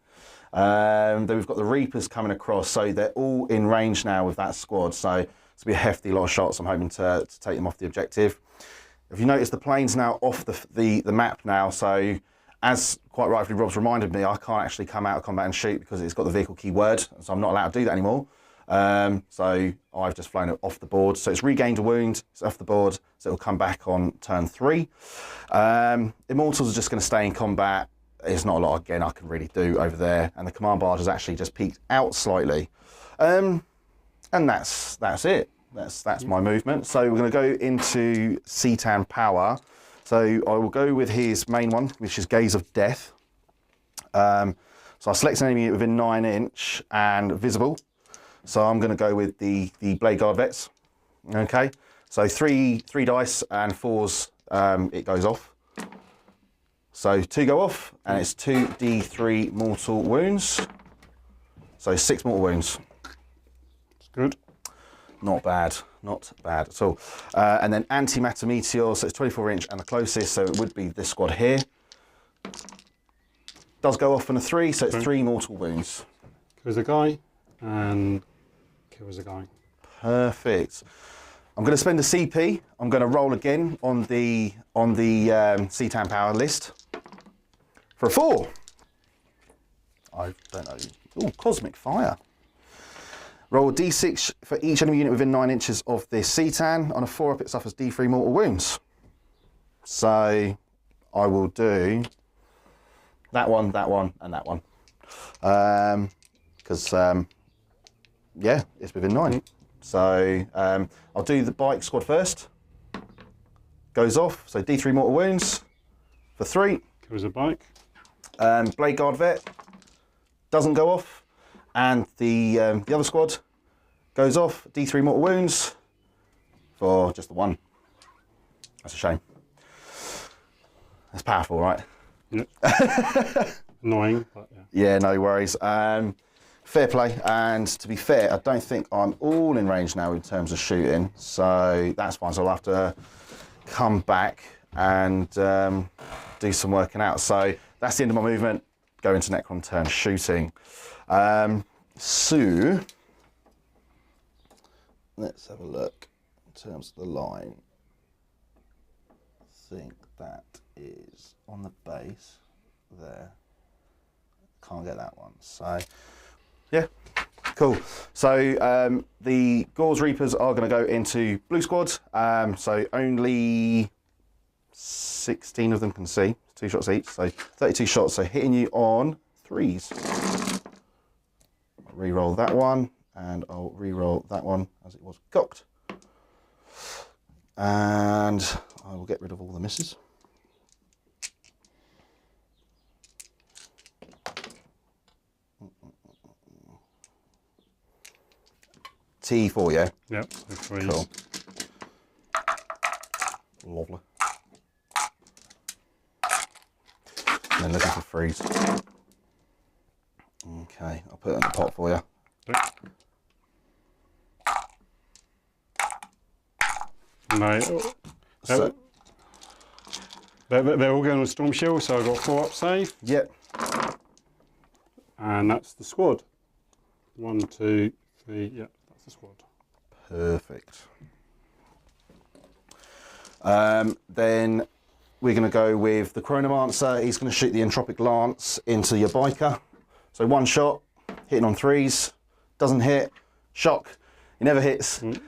Then we've got the Reapers coming across, so they're all in range now with that squad, so it's going to be a hefty lot of shots. I'm hoping to take them off the objective. If you notice, the plane's now off the map now, so as quite rightfully Rob's reminded me, I can't actually come out of combat and shoot because it's got the vehicle keyword, so I'm not allowed to do that anymore. So I've just flown it off the board. So it's regained a wound, it's off the board, so it'll come back on turn 3. Immortals are just going to stay in combat. There's not a lot, again, I can really do over there. And the command barge has actually just peeked out slightly. And that's it. That's my movement. So we're going to go into Citan Power. So I will go with his main one, which is Gaze of Death. So I select an enemy within 9 inch and visible. So I'm going to go with the Blade Guard Vets. Okay, so three dice and 4s, it goes off. So 2 go off, and it's 2d3 mortal wounds. So 6 mortal wounds. It's good. Not bad, not bad at all. And then antimatter meteor, so it's 24 inch and the closest, so it would be this squad here. Does go off on a 3, so it's 3 mortal wounds. Kills a guy and kills a guy. Perfect. I'm going to spend a CP. I'm going to roll again on the CTAN power list for a 4. I don't know. Oh, cosmic fire. Roll a d6 for each enemy unit within 9 inches of this CTAN. On a 4 up, it suffers d3 mortal wounds. So I will do that one, and that one. Because, yeah, it's within 9. So I'll do the bike squad first. Goes off, so d3 mortal wounds for 3. Kills a bike. Blade Guard Vet doesn't go off. And the other squad goes off, d3 mortal wounds for just the 1. That's a shame. That's powerful, right? Yep. Annoying, but yeah. Yeah, no worries. Fair play, and to be fair, I don't think I'm all in range now in terms of shooting, so that's fine. So I'll have to come back and do some working out. So that's the end of my movement. Go into Necron Turn shooting. So let's have a look in terms of the line. I think that is on the base there. Can't get that one. So yeah, cool. So the Gauze Reapers are going to go into blue squad. So only 16 of them can see. 2 shots each. So 32 shots. So hitting you on 3s. I'll re-roll that one, and I'll re-roll that one as it was cocked. And I will get rid of all the misses. T4, yeah? Yep, so 3. Cool. Lovely. And then looking for 3s. Okay, I'll put it in the pot for you. No, So, they're all going on Storm Shield, so I've got 4 up save. yep. And that's the squad. 1, 2, 3, yeah, that's the squad. Perfect. Then we're going to go with the Chronomancer. He's going to shoot the Entropic Lance into your biker. So 1 shot, hitting on 3s, doesn't hit, shock, he never hits. And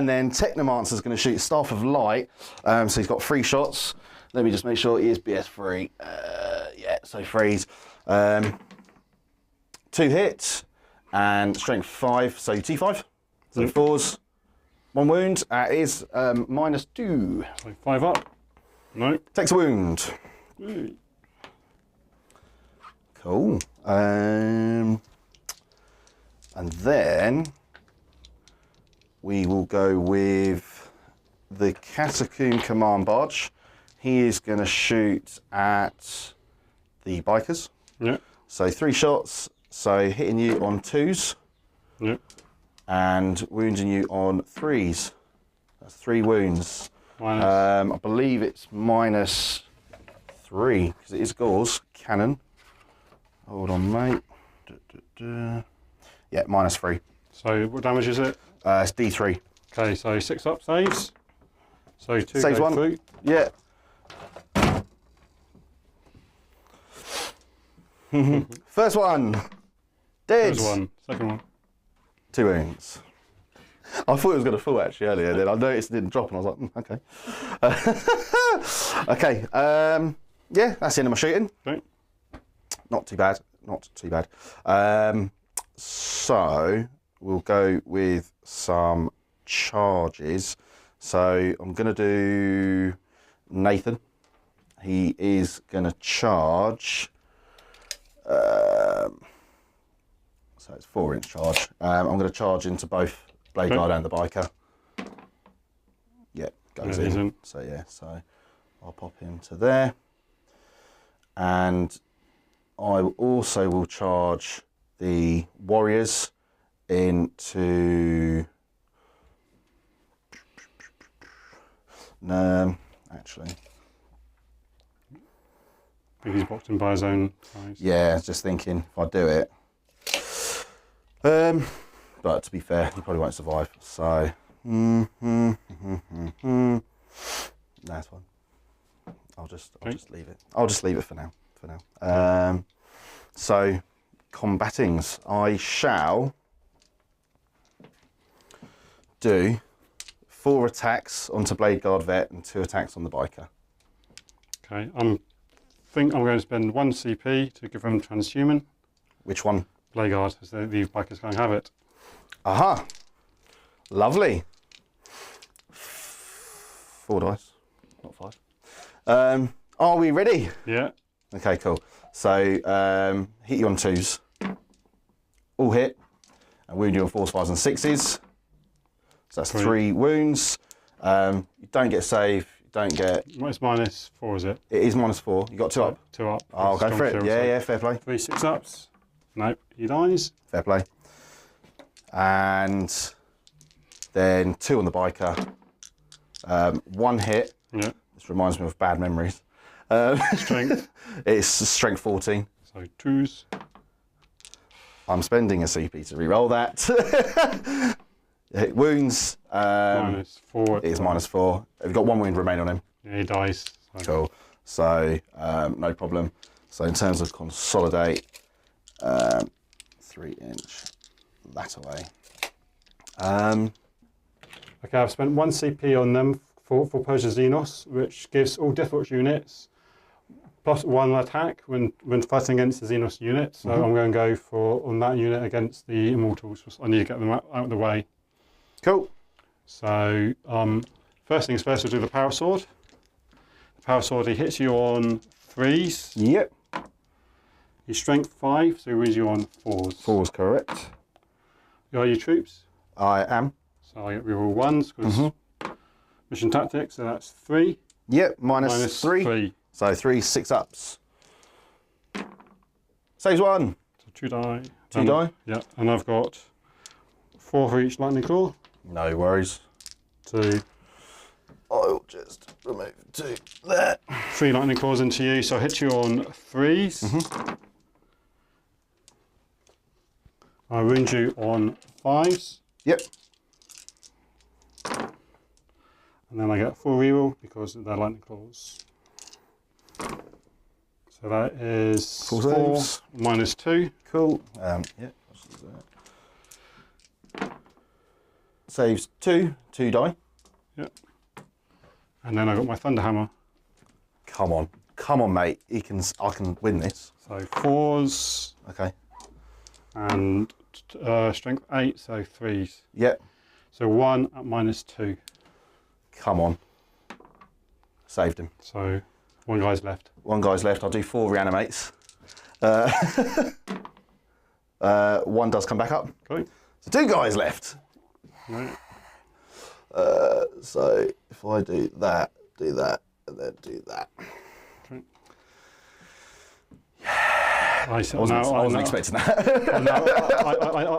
then Technomancer's going to shoot Staff of Light. So he's got 3 shots. Let me just make sure he is BS free. Yeah, so 3s. 2 hits and strength 5, so T5. So 4s, 1 wound. It is -2. So 5 up. No. Takes a wound. Cool. And then we will go with the Catacomb Command Barge. He is going to shoot at the bikers. Yeah. So 3 shots. So hitting you on 2s. Yeah. And wounding you on 3s. That's 3 wounds. Minus. I believe it's -3 because it is Gauze cannon. Hold on, mate. Yeah, -3. So what damage is it? It's D3. Okay, so 6 up saves. So 2 Saves go 1. through. Yeah. First one. Dead. There's 1. Second one. 2 wounds. I thought it was going to fall actually earlier, then I noticed it didn't drop and I was like, okay. Okay, yeah, that's the end of my shooting. Okay. Not too bad, not too bad. So we'll go with some charges. So I'm going to do Nathan. He is going to charge, so it's 4-inch charge. I'm going to charge into both Blade Guard and the biker. Yeah, goes in. So yeah, so I'll pop into there. And I also will charge the warriors into Actually, I think he's boxed in by his own size. yeah, just thinking if I do it. But to be fair, he probably won't survive. So, that's fine. I'll just leave it. I'll just leave it for now. So, combattings. I shall do 4 attacks onto Blade Guard Vet and 2 attacks on the biker. Okay, I think I'm going to spend 1 CP to give him transhuman. Which one? Blade Guard, as the bikers can't have it. Aha! Lovely. 4 dice, not 5. Are we ready? Yeah. Okay, cool. So, hit you on 2s. All hit. And wound you on 4s, 5s and 6s. So that's 3 wounds. You don't get save. You don't get... It's -4, is it? It is -4. You got 2 up? 2 up. I'll go for it. Yeah, fair play. 3 6-ups. Nope, he dies. Fair play. And then 2 on the biker. 1 hit. Yeah. This reminds me of bad memories. Strength. It's strength 14. So 2s. I'm spending a CP to re-roll that. Hit wounds. -4. It is -4. We've got 1 wound remaining on him. Yeah, he dies. So. Cool. So, no problem. So in terms of consolidate, 3-inch that away. Okay, I've spent 1 CP on them for Persia Xenos, which gives all Deathwatch units +1 attack when fighting against the Xenos unit. So I'm going to go for on that unit against the Immortals. I need to get them out of the way. Cool. So first things first, we'll do the Power Sword. The Power Sword, he hits you on 3s. Yep. His strength 5, so he wins you on 4s. 4's correct. Are your troops? I am. So I get reroll 1s because mission tactics, so that's 3. Yep, -3. 3. So 3 6-ups. Saves 1. So 2 die. 2 die? Yeah, and I've got 4 for each lightning claw. No worries. 2. I'll just remove 2 there. 3 lightning claws into you, so I hit you on 3s. I wound you on 5s. Yep. And then I get 4 reroll because they're lightning claws. So that is 4 4 saves. -2. Cool. Yep. Saves 2 die. Yep. And then I got my Thunderhammer. Come on, mate. I can win this. So 4s Okay. and strength 8, so 3s. Yep. So 1 at -2. Come on. Saved him. So 1 guy's left. 1 guy's left. I'll do 4 reanimates. 1 does come back up. Okay. So 2 guys left. Right. So if I do that, and then do that. Okay. I wasn't expecting that.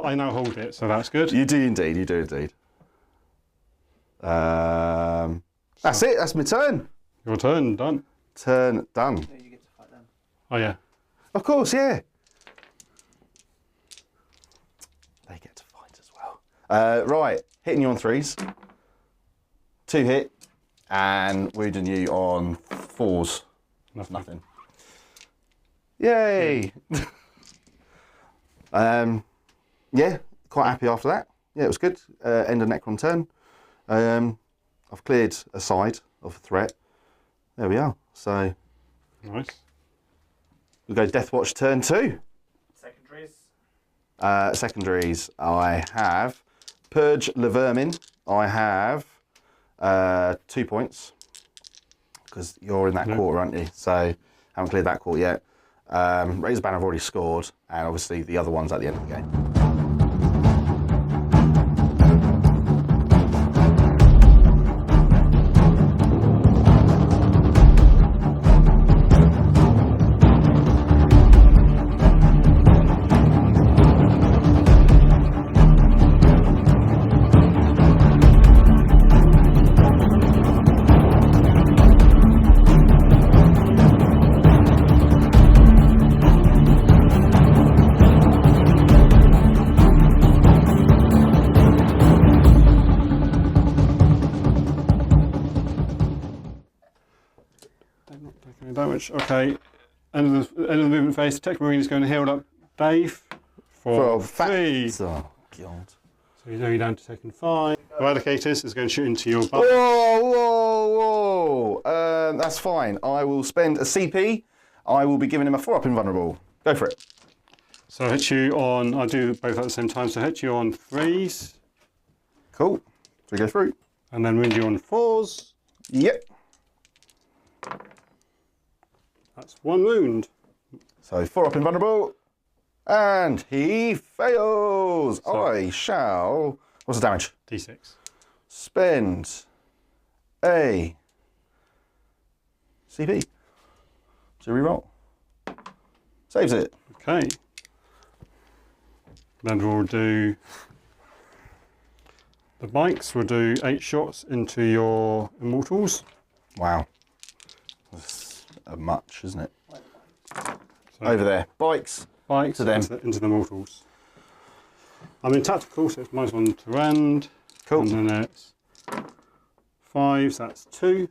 I now hold it, so that's good. You do indeed. You do indeed. That's it. That's my turn. Your turn, done. Turn done. Yeah, you get to fight them. Oh yeah. Of course, yeah. They get to fight as well. Right, hitting you on 3s. 2 hit, and wounding you on 4s. Nothing. Yay! Yeah, quite happy after that. Yeah, it was good. End of Necron turn. I've cleared a side of a threat. There we are. So Nice. we'll go Deathwatch turn 2. Secondaries. Secondaries, I have Purge Le Vermin. I have 2 points because you're in that quarter, aren't you? So haven't cleared that quarter yet. Razor Banner I've already scored, and obviously the other one's at the end of the game. damage. Okay. End of the movement phase. The Tech Marine is going to heal up Dave for 3. Oh, God. So you know you're down to second 5. Eradicators is going to shoot into your butt. Whoa. That's fine. I will spend a CP. I will be giving him a 4-up invulnerable. Go for it. So I hit you on, I'll do both at the same time. So I hit you on 3s. Cool. So we go through. And then wound you on 4s. Yep. That's 1 wound. So 4-up invulnerable. And he fails. So, I shall... What's the damage? D6. Spend a CP to reroll. Saves it. Okay. Then we'll do... The bikes will do 8 shots into your immortals. Wow. That's much, isn't it? So Over there. Bikes. Bikes to them. into the mortals. I'm in tactical, so it's -1 to rend. Cool. And then it's 5s, that's 2.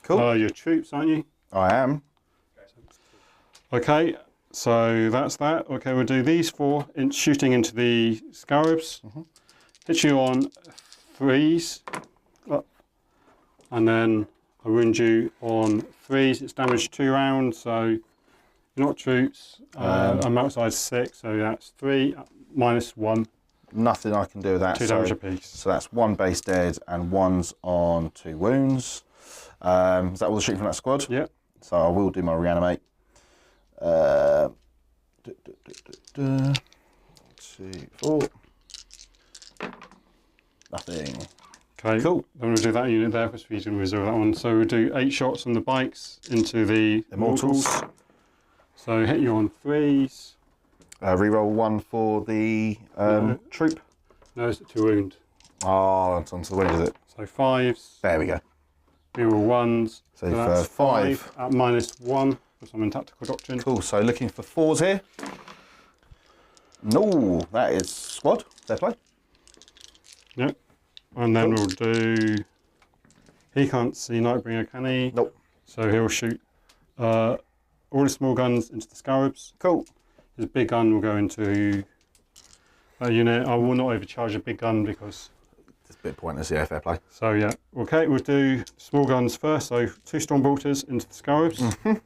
Cool. Your troops, aren't you? I am. Okay, so that's that. Okay, we'll do these 4 shooting into the scarabs. Hit you on 3s. And then I wound you on 3s. It's damaged 2 rounds, so you're not troops. I'm outside 6, so that's 3 -1. Nothing I can do with that. 2 damage apiece. So that's 1 base dead and 1's on 2 wounds. Is that all the shooting from that squad? Yep. So I will do my reanimate. 2, 4. Nothing. Okay, Cool. Then we'll do that unit there because we can reserve that one. So we'll do 8 shots on the bikes into the Immortals. So hit you on 3s. Reroll 1 for the troop. No, it's 2 wound. Oh, it's onto the wind, is it? So 5s. There we go. Reroll 1s. So that's for 5. at -1 because I'm in tactical doctrine. Cool, so looking for 4s here. No, that is squad. Fair play. Yep. And then we'll do... He can't see Nightbringer, can he? Nope. So he'll shoot all the small guns into the scarabs. Cool. His big gun will go into that unit. I will not overcharge a big gun because... It's a bit pointless, yeah, fair play. So yeah, okay, we'll do small guns first. So 2 Stormbolters into the scarabs. I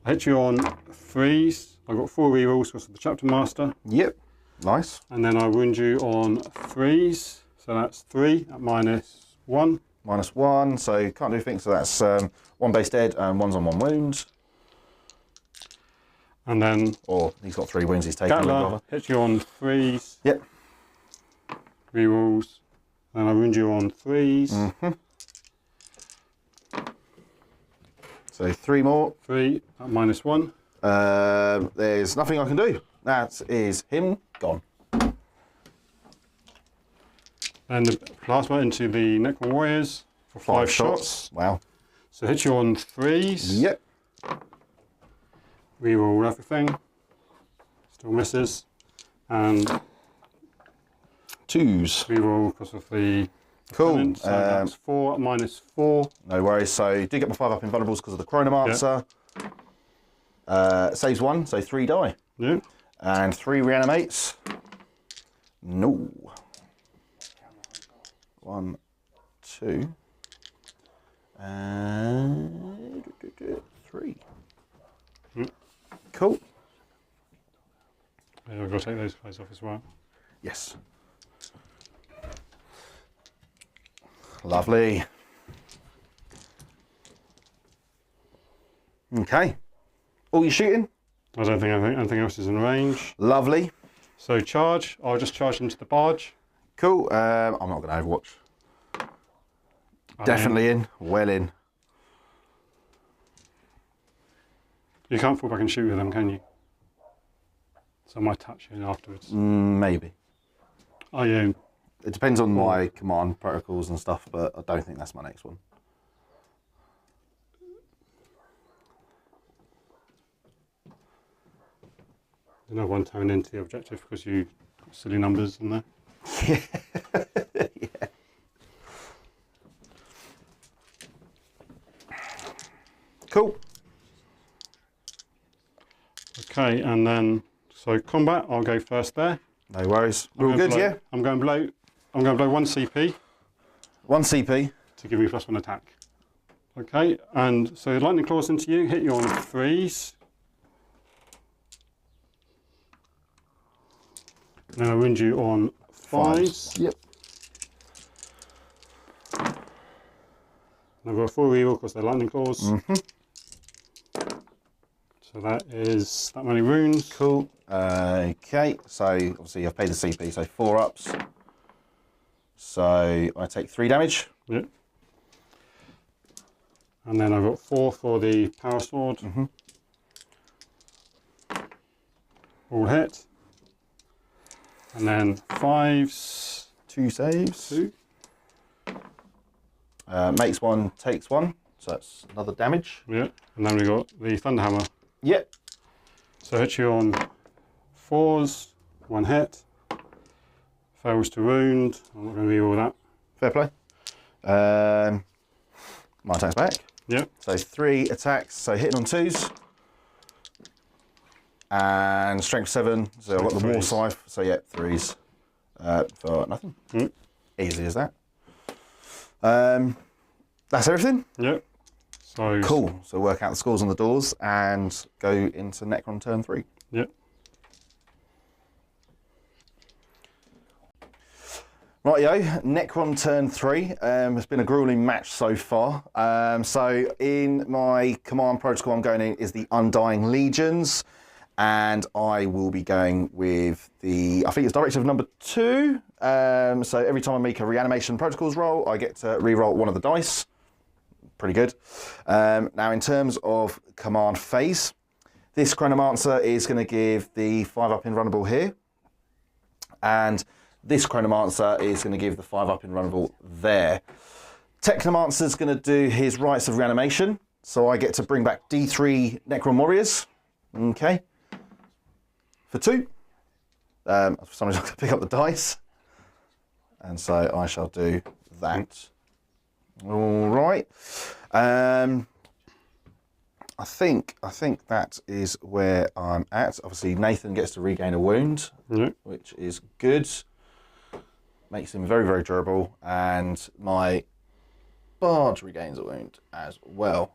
hit you on 3s. I got 4 rerolls because of the Chapter Master. Yep, nice. And then I wound you on 3s. So that's 3 at -1. -1, so can't do things. So that's 1 base dead and 1's on 1 wound. And then... Or he's got 3 wounds he's taken. Gatler hit you on 3s. Yep. Rerolls. And I wound you on 3s. So 3 more. 3 at -1. There's nothing I can do. That is him gone. And the plasma into the Necron Warriors for 5 shots. Wow. So hit you on 3s. Yep. Reroll everything. Still misses. And 2s. reroll because of the Cool. opponent. So that's 4 at -4. No worries. So you do get my 5-up invulnerables because of the Chronomancer. Saves 1, so 3 die. Yeah. And 3 reanimates. No. 1, 2, and 3. Cool. Yeah, I've got to take those guys off as well. Yes. Lovely. Okay. All you shooting? I don't think anything else is in range. Lovely. So charge. I'll just charge into the barge. Cool. I'm not going to Overwatch. Definitely in. Well in. You can't fall back and shoot with them, can you? So I might touch you afterwards. Maybe. Are you? It depends on my command protocols and stuff, but I don't think that's my next one. There's no one turn into the objective because you got silly numbers in there. Yeah. Cool. Okay, and then so combat. I'll go first there. No worries. We're all good, yeah? I'm going to blow 1 CP. 1 CP. To give you +1 attack. Okay, and so lightning claws into you, hit you on 3s. And then I wound you on 5s. Yep. And I've got a 4 reroll because they're lightning claws. So that is that many wounds. Cool. Okay, so obviously I've paid the CP, so 4 ups. So I take 3 damage. Yep. And then I've got 4 for the power sword. All hit. And then 5s. 2 saves. 2. Makes 1, takes 1. So that's another damage. Yeah. And then we got the Thunderhammer. Yep. So I hit you on 4s, 1 hit. Fails to wound. I'm not going to reroll that. Fair play. My attack's back. Yep. So 3 attacks. So hitting on 2s. And strength 7. So I've got the war scythe. So yeah, 3s for nothing. Easy as that. That's everything. Yep. So cool. So work out the scores on the doors and go into Necron Turn 3. Yep. Rightio, Necron Turn 3. It's been a grueling match so far. So in my command protocol I'm going in is the Undying Legions. And I will be going with I think it's directive number 2. So every time I make a reanimation protocols roll, I get to re-roll one of the dice. Pretty good. Now in terms of command phase, this Chronomancer is going to give the 5-up invulnerable here. And this Chronomancer is going to give the 5-up invulnerable there. Technomancer is going to do his rites of reanimation. So I get to bring back D3 Necron Warriors. Okay. For 2. For some reason I'm going to pick up the dice. And so I shall do that. All right. I think that is where I'm at. Obviously Nathan gets to regain a wound, which is good. Makes him very, very durable. And my barge regains a wound as well.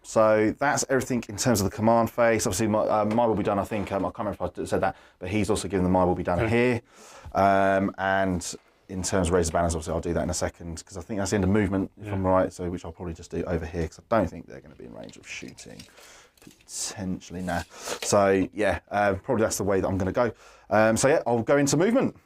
So that's everything in terms of the command phase. Obviously, my will be done. I think I can't remember if I said that, but he's also given the my will be done here. And in terms of raise the banners, obviously I'll do that in a second because I think that's the end of movement, if I'm right. So which I'll probably just do over here because I don't think they're going to be in range of shooting. Potentially, nah. So yeah, probably that's the way that I'm going to go. So yeah, I'll go into movement.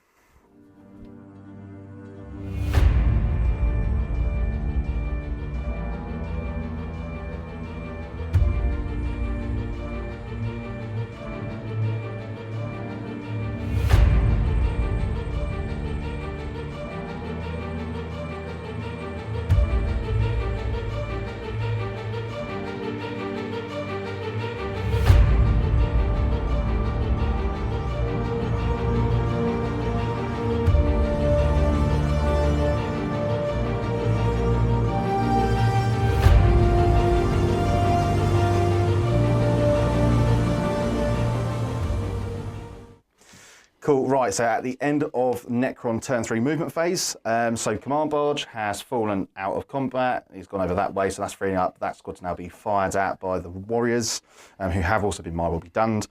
Cool, right, so at the end of Necron Turn 3 movement phase, so Command Barge has fallen out of combat. He's gone over that way, so that's freeing up. That's got to now be fired at by the Warriors, who have also been my will be done.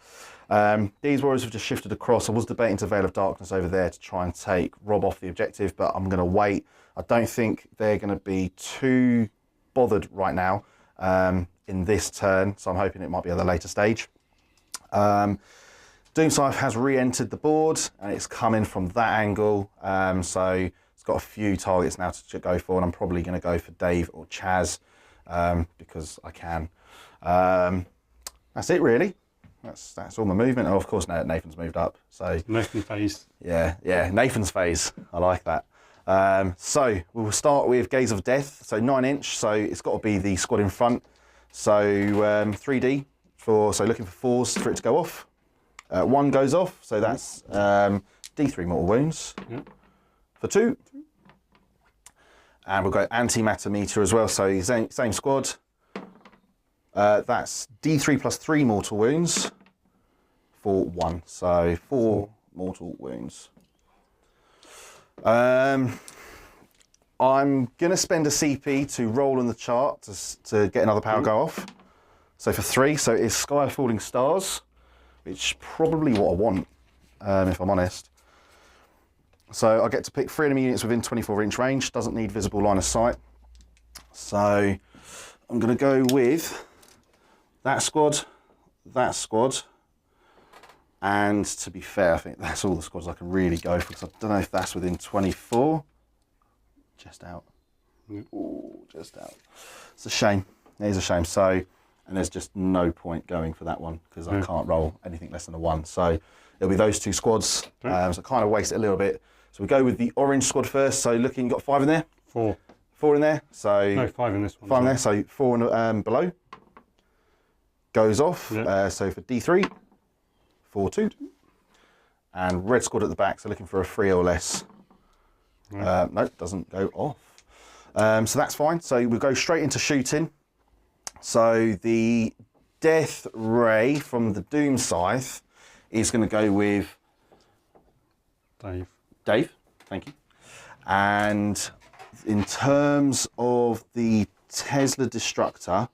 These Warriors have just shifted across. I was debating to Veil of Darkness over there to try and take Rob off the objective, but I'm going to wait. I don't think they're going to be too bothered right now in this turn, so I'm hoping it might be at a later stage. Doomscythe has re-entered the board and it's coming from that angle, so it's got a few targets now to go for, and I'm probably going to go for Dave or Chaz because I can. That's it really. That's all my movement. Oh, of course, Nathan's moved up. So Nathan phase. Yeah, Nathan's phase. I like that. So we'll start with Gaze of Death. So 9-inch. So it's got to be the squad in front. So 3D so looking for 4s for it to go off. 1 goes off, so that's D3 mortal wounds for 2. And we've got antimatter meter as well, so same squad. That's D3 plus 3 mortal wounds for 1. So 4 mortal wounds. I'm going to spend a CP to roll on the chart to get another power go off. So for 3, so it's Sky Falling Stars, which is probably what I want, if I'm honest. So I get to pick 3 enemy units within 24-inch range, doesn't need visible line of sight. So I'm going to go with that squad, and to be fair, I think that's all the squads I can really go for, because I don't know if that's within 24. Just out. Ooh, just out. It's a shame. It is a shame. So, and there's just no point going for that one, because I can't roll anything less than a 1. So it'll be those 2 squads. So kind of waste it a little bit. So we go with the orange squad first. So looking, got 5 in there? 4. 4 in there. So no, 5 in this one. 5 in there. So 4 and below. Goes off. So for D3, 4, 2. And red squad at the back. So looking for a 3 or less. No, doesn't go off. So that's fine. So we'll go straight into shooting. So the Death Ray from the Doom Scythe is going to go with Dave, thank you. And in terms of the Tesla Destructor,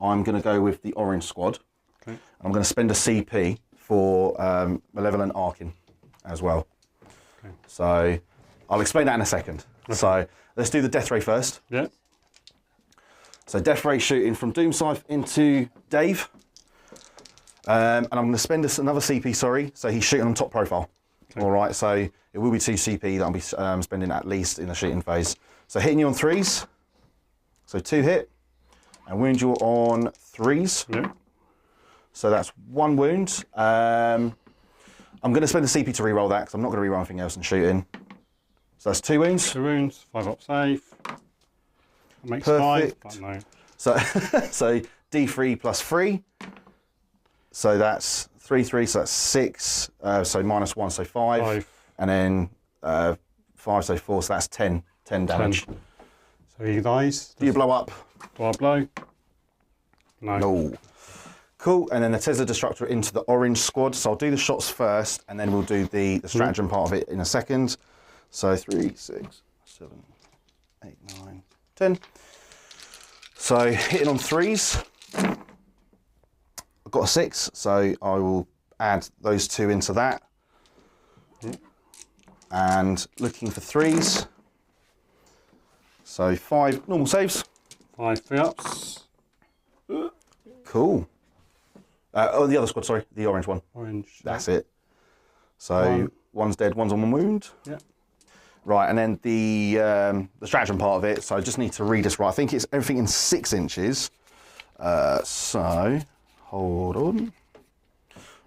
I'm going to go with the orange squad. Okay. I'm going to spend a CP for Malevolent Arcing as well. Okay. So I'll explain that in a second. Okay. So let's do the Death Ray first. Yeah. So Death Ray shooting from Doom Scythe into Dave. And I'm going to spend another CP, sorry. So he's shooting on top profile. Okay. All right, so it will be 2 CP that I'll be spending at least in the shooting phase. So hitting you on 3s. So 2 hit. And wound you on 3s. Yeah. So that's 1 wound. I'm going to spend a CP to reroll that, because I'm not going to reroll anything else in shooting. So that's 2 wounds. 2 wounds, 5 up safe. That makes Perfect. 5, but no. So D3 plus 3. So that's 3, 3, so that's 6. So minus 1, so 5. And then 5, so 4, so that's 10 damage. 10. So he dies. Do you blow up? Do I blow? No. No. Cool, and then the Tesla Destructor into the orange squad. So I'll do the shots first, and then we'll do the stratagem part of it in a second. So 3, 6, 7, 8, 9, 10. So hitting on 3s. I've got a 6, so I will add those 2 into that. And looking for 3s. So 5 normal saves. 5 3-ups. Cool. The other squad, sorry, the orange one. Orange. That's it. So 1's dead, 1's on 1 wound. Yeah. Right, and then the stratagem part of it. So I just need to read this right. I think it's everything in 6 inches. So hold on.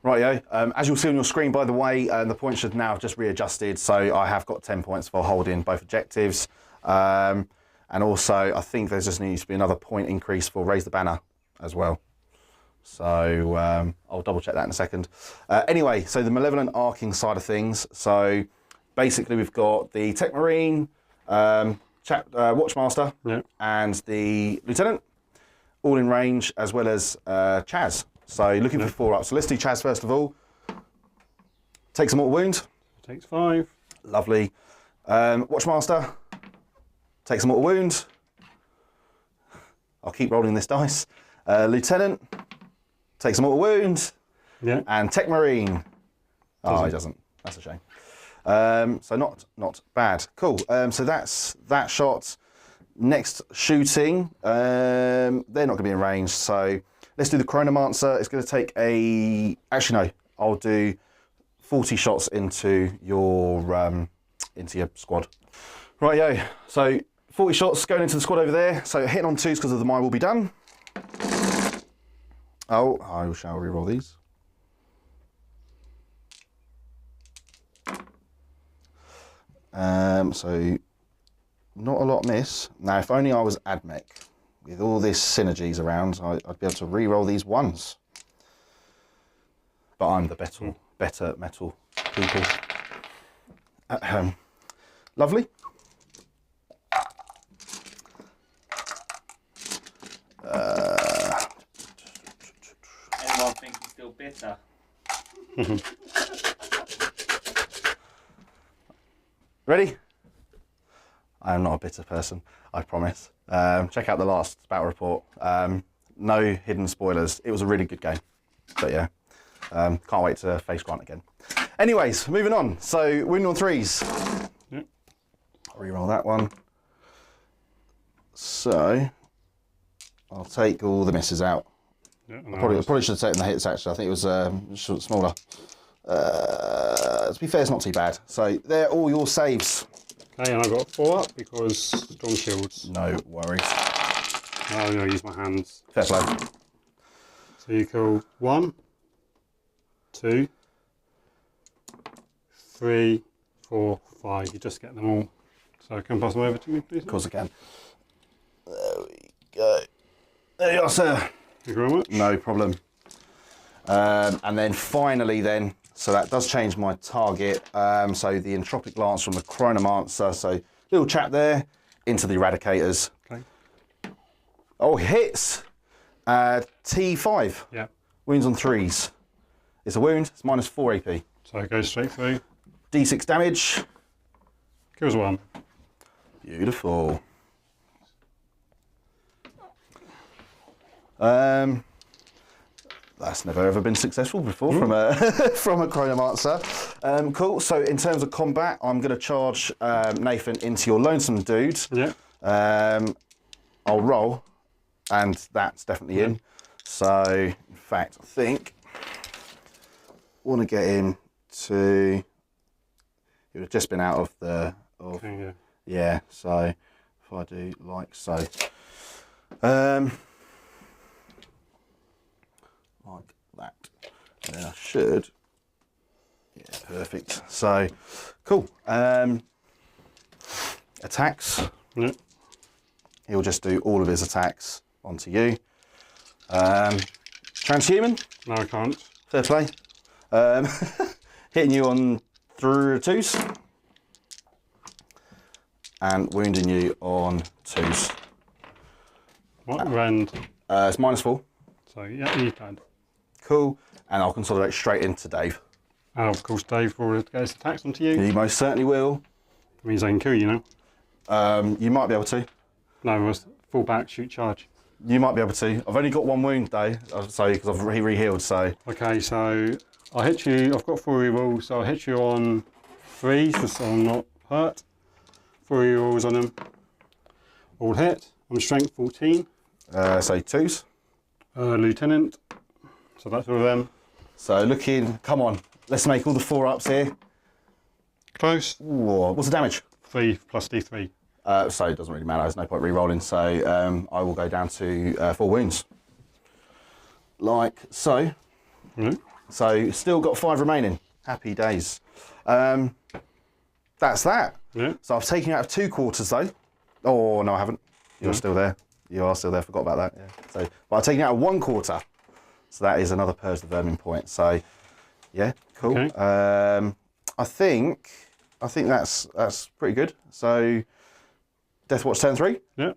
Right, as you'll see on your screen, by the way, the points should now have just readjusted. So I have got 10 points for holding both objectives. And also, I think there just needs to be another point increase for raise the banner as well. So I'll double check that in a second. Anyway, so the Malevolent Arcing side of things. So basically we've got the Tech Marine, Watchmaster, and the Lieutenant, all in range, as well as Chaz. So looking for 4 up. So let's do Chaz first of all. Takes a mortal wound. Takes 5. Lovely. Watchmaster. Takes a mortal wound. I'll keep rolling this dice. Lieutenant. Takes a mortal wound. Yeah. And Tech Marine. Oh, he doesn't. That's a shame. So not bad. Cool. So that's that shot. Next shooting. They're not going to be in range. So let's do the Chronomancer. It's going to take a... Actually, no. I'll do 40 shots into your squad. Right, so 40 shots going into the squad over there. So hitting on 2s because of the mine will be done. Oh, I shall reroll these. So not a lot miss. Now, if only I was AdMech. With all this synergies around, I'd be able to re-roll these 1s. But I'm the better metal people. Lovely. bitter. Ready? I am not a bitter person, I promise. Check out the last Battle Report. No hidden spoilers. It was a really good game. But yeah, can't wait to face Grant again. Anyways, moving on. So, wound on 3s. Yep. Reroll that one. So, I'll take all the misses out. Yeah, Probably should have taken the hits actually. I think it was smaller. To be fair, it's not too bad. So they're all your saves. Okay, and I've got 4 up because strong shields. No worries. Now I'm going to use my hands. Fair play. So you kill 1, 2, 3, 4, 5. You just get them all. So can you pass them over to me, please? Of course I can. There we go. There you are, sir. Thank you very much. No problem. And then finally then, so that does change my target. So the Entropic Lance from the Chronomancer. So little chap there into the Eradicators. Okay. Oh, hits. T5. Yeah. Wounds on 3s. It's a wound. It's minus 4 AP. So it goes straight through. D6 damage. Kills 1. Beautiful. That's never ever been successful before from a from a Chronomancer. Cool. So in terms of combat, I'm going to charge Nathan into your lonesome dude. Yeah. I'll roll, and that's definitely in. So in fact, I think I want to get him to. It would have just been out of the. Okay, yeah. Yeah. So if I do like so. Like that. Then I should. Yeah, perfect. So, cool. Attacks. Yeah. He'll just do all of his attacks onto you. Transhuman. No, I can't. Fair play. Hitting you on through 2s. And wounding you on 2s. What? Rend. It's minus 4. So, yeah, you can. Cool. And I'll consolidate straight into Dave. And of course, Dave will get his attacks onto you. He most certainly will. It means I can kill you now. You might be able to. No, it was full back, shoot, charge. You might be able to. I've only got 1 wound though, so because I've re-healed. So Okay, so I'll hit you. I've got 4 rerolls, so I'll hit you on 3s, so I'm not hurt. 4 rerolls on them. All hit. I'm strength 14. so 2s. Lieutenant. So that's all of them. So looking. Come on, let's make all the 4-ups here. Close. Ooh, what's the damage? 3 plus D3. So it doesn't really matter. There's no point re-rolling. So I will go down to 4 wounds. Like so. Mm-hmm. So still got 5 remaining. Happy days. That's that. Yeah. So I've taken you out of 2 quarters though. Oh no, I haven't. You're still there. You are still there. Forgot about that. Yeah. So, but I've taken you out of 1 quarter. So that is another Purge the Vermin point. So yeah, cool. Okay. I think that's pretty good. So Deathwatch turn 3. Yeah.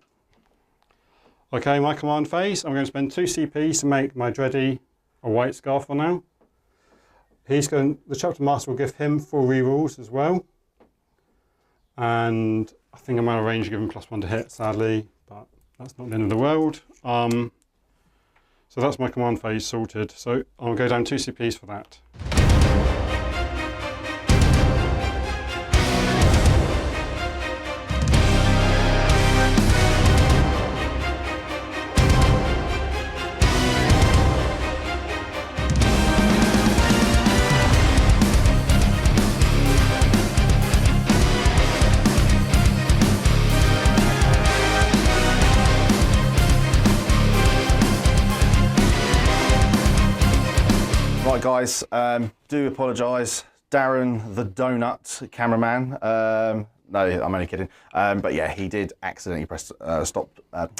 Okay, my command phase. I'm going to spend 2 CPs to make my Dready a white scarf for now. The Chapter Master will give him 4 rerolls as well. And I think I'm out of range to give him +1 to hit, sadly, but that's not the end of the world. So that's my command phase sorted. So I'll go down 2 CPs for that. Right, guys, do apologise. Darren, the donut cameraman. No, I'm only kidding. But yeah, he did accidentally press stop,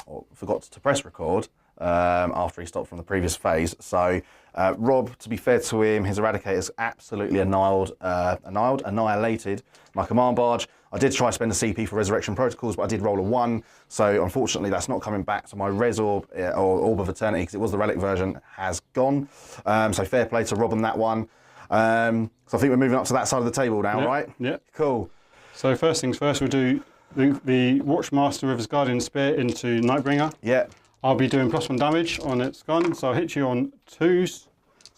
or forgot to press record after he stopped from the previous phase. So Rob, to be fair to him, his Eradicator's absolutely annihilated my command barge. I did try to spend a CP for Resurrection Protocols, but I did roll a 1, so unfortunately that's not coming back. So my Res Orb, or Orb of Eternity, because it was the Relic version, has gone. So fair play to Rob on that one. So I think we're moving up to that side of the table now, right? Yeah. Cool. So first things first, we'll do the Watchmaster River's Guardian Spear into Nightbringer. Yeah. I'll be doing +1 damage on its gun, so I'll hit you on 2s,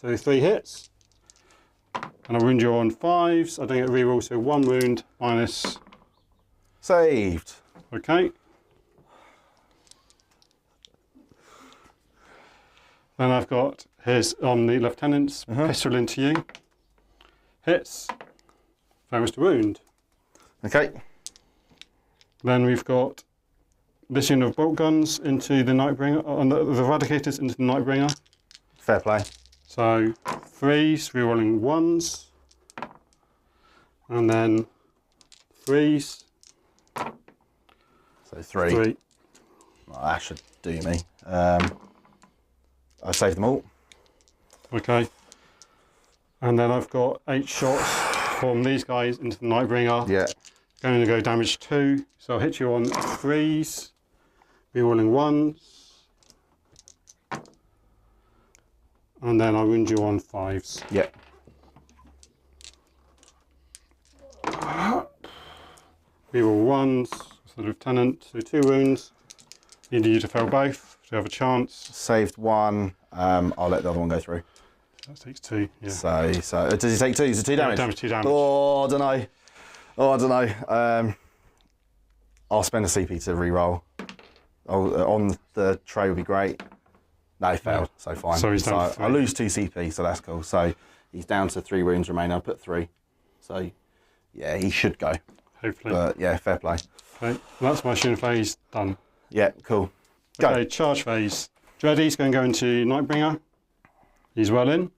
so 3 hits. And I'll wound you on 5s. I don't get a reroll, so 1 wound minus. Saved. Okay. Then I've got his on the Lieutenant's pistol into you. Hits. Fails to wound. Okay. Then we've got this unit of bolt guns into the Nightbringer, on the Eradicators into the Nightbringer. Fair play. So 3s, rerolling 1s, and then 3s. So 3. 3. Well, that should do me. I saved them all. Okay. And then I've got 8 shots from these guys into the Nightbringer. Yeah. Going to go damage 2. So I'll hit you on 3s, rerolling 1s. And then I wound you on 5s. Yeah. Reroll 1s, so the Lieutenant, so 2 wounds. Needed you to fail both, so you have a chance. Saved 1. I'll let the other one go through. That takes 2, yeah. So does he take 2? Is it 2 damage? 2 damage. Oh, I don't know. I'll spend a CP to re-roll. On the tray would be great. No, he failed, so fine. So he's down to 3. I lose 2 CP, so that's cool. So he's down to 3 wounds remaining. I'll put 3. So yeah, he should go. Hopefully. But yeah, fair play. Okay, that's my shooting phase done. Yeah, cool. Go. Okay, charge phase. Dreddy's going to go into Nightbringer. He's well in.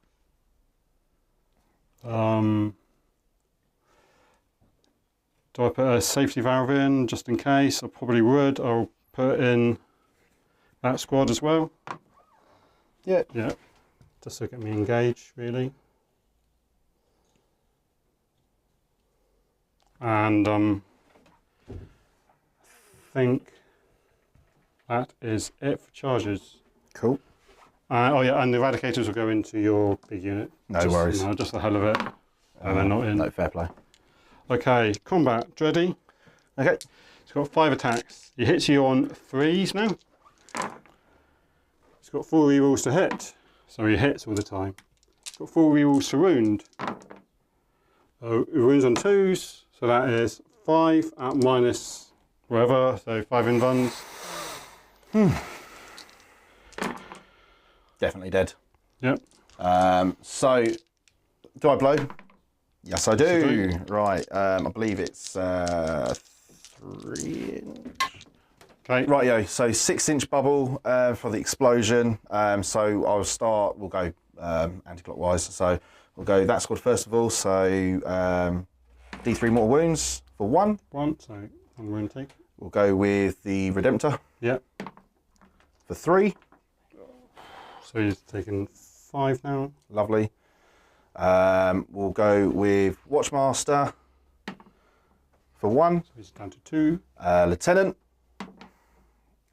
Do I put a safety valve in just in case? I probably would. I'll put in that squad as well. Yeah. Yeah. Just to get me engaged, really. And I think that is it for charges. Cool. Oh yeah, and the Eradicators will go into your big unit. No worries. No, just the hell of it. And they're not in. No, fair play. Okay, combat. Dreddy. Okay. He's got 5 attacks. He hits you on 3s now. He's got 4 rerolls to hit. So he hits all the time. He's got 4 rerolls to wound. So he wounds on 2s. So that is 5 at minus whatever. So 5 invuns. Definitely dead. Yep. So, do I blow? Yes, I do. Yes, you do. Right. I believe it's 3 inch. Okay. Right, yo. So 6-inch bubble for the explosion. So we'll go anti-clockwise. So we'll go that squad first of all. So D3 mortal wounds for 1. 1, so 1 wound take. We'll go with the Redemptor Yep. for 3. So he's taken 5 now. Lovely. We'll go with Watchmaster for 1. So he's down to 2. Lieutenant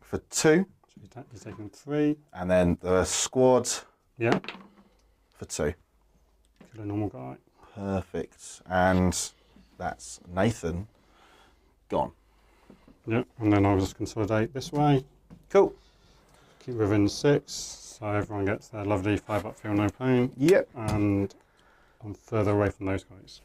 for 2. So he's taken 3. And then the squad Yeah. for 2. Kill a normal guy. Perfect. And that's Nathan gone. Yep. And then I'll just consolidate this way. Cool. Keep within 6. So everyone gets their lovely 5 up, feel no pain. Yep. And I'm further away from those guys.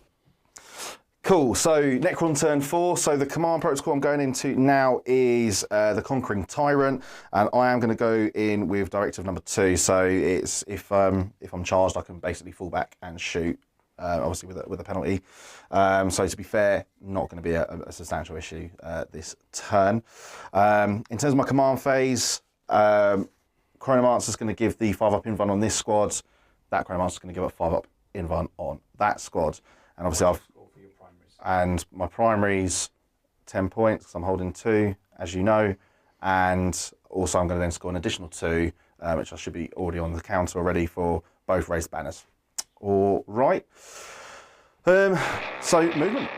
Cool. So Necron Turn 4. So the command protocol I'm going into now is the Conquering Tyrant, and I am going to go in with Directive number 2. So it's if I'm charged, I can basically fall back and shoot. Obviously with a penalty. So to be fair, not going to be a substantial issue this turn. In terms of my command phase. Chronomancer is going to give the 5 up invuln on this squad. That Chronomancer is going to give up 5 up invuln on that squad. And obviously and my primaries 10 points because I'm holding 2, as you know. And also I'm going to then score an additional 2, which I should be already on the counter already for both raised banners. All right. So movement.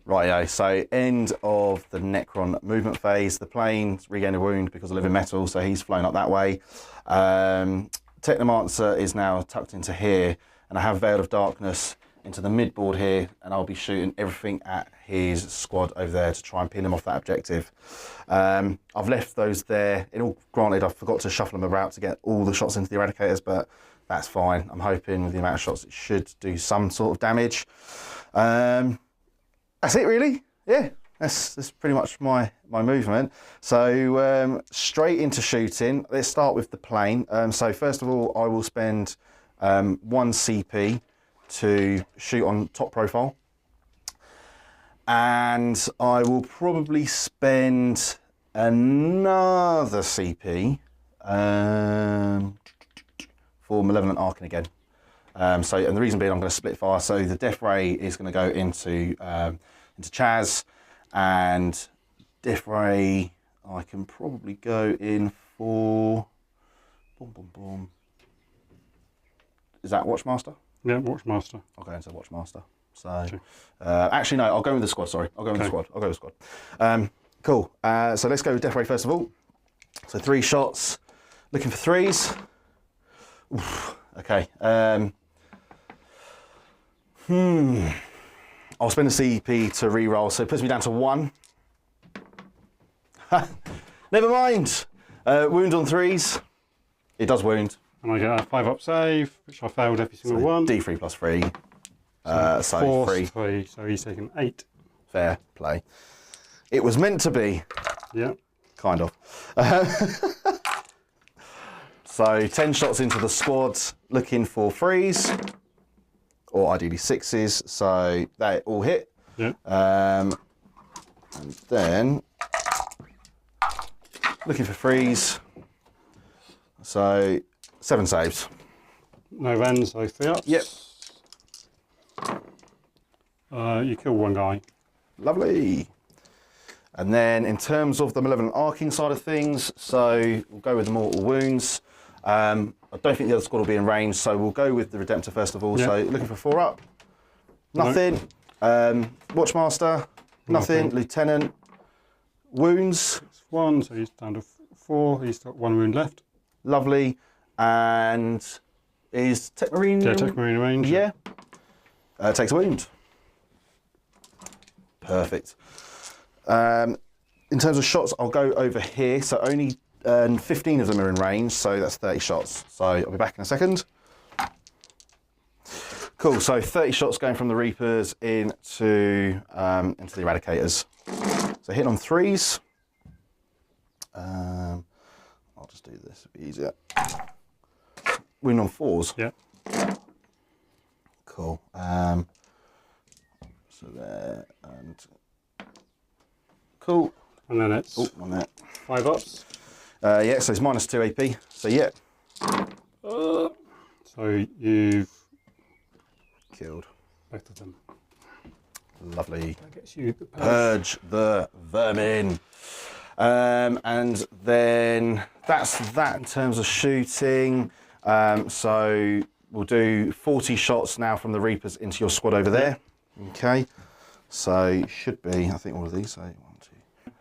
Rightio, so end of the Necron movement phase. The plane regained a wound because of living metal, so he's flown up that way. Technomancer is now tucked into here, and I have Veil of Darkness into the mid board here, and I'll be shooting everything at his squad over there to try and pin him off that objective. I've left those there. Granted, I forgot to shuffle them about to get all the shots into the Eradicators, but that's fine. I'm hoping with the amount of shots it should do some sort of damage. That's it really, yeah, that's pretty much my movement. So straight into shooting, let's start with the plane. So first of all, I will spend 1 CP to shoot on top profile. And I will probably spend another CP for Malevolent Arcane again. And the reason being I'm going to split fire, so the Death Ray is going to go into Chaz, and Death Ray I can probably go in for Is that Watchmaster? Yeah, Watchmaster. I'll go into Watchmaster. So actually no, I'll go with the squad, sorry. I'll go with the squad. Cool. So let's go with Death Ray first of all. So 3 shots, looking for 3s. Oof, okay. I'll spend a CP to re-roll, so it puts me down to 1. Never mind. Wound on 3s. It does wound. And I get a 5-up save, which I failed every single one. D3 plus 3. So 4 3. 3, so he's taken 8. Fair play. It was meant to be. Yeah. Kind of. So 10 shots into the squad, looking for 3s. Or ideally 6s, so they all hit. Yeah. And then looking for 3s, so 7 saves. No vans, so 3 ups. Yep. You kill 1 guy. Lovely. And then in terms of the Malevolent Arcing side of things, so we'll go with the Mortal Wounds. I don't think the other squad will be in range, so we'll go with the Redemptor first of all. Yeah. So looking for 4 up. Nothing. Nope. Watchmaster. Nothing. Lieutenant. Wounds. It's 1, so he's down to 4. He's got 1 wound left. Lovely. And is Tech Marine? Yeah, Tech Marine range. Yeah. Takes a wound. Perfect. In terms of shots, I'll go over here. So only 15 of them are in range, so that's 30 shots. So I'll be back in a second. Cool, so 30 shots going from the Reapers into the Eradicators. So hitting on 3s. I'll just do this, it'll be easier. Wound on 4s. Yeah. Cool. So there, and cool. And then it's on that. 5 ups. Yeah, so it's minus 2 AP. So yeah. So you've killed both of them. Lovely. That gets you the purge the vermin. And then that's that in terms of shooting. So we'll do 40 shots now from the Reapers into your squad over there. Okay. So should be, I think all of these. So 1, 2.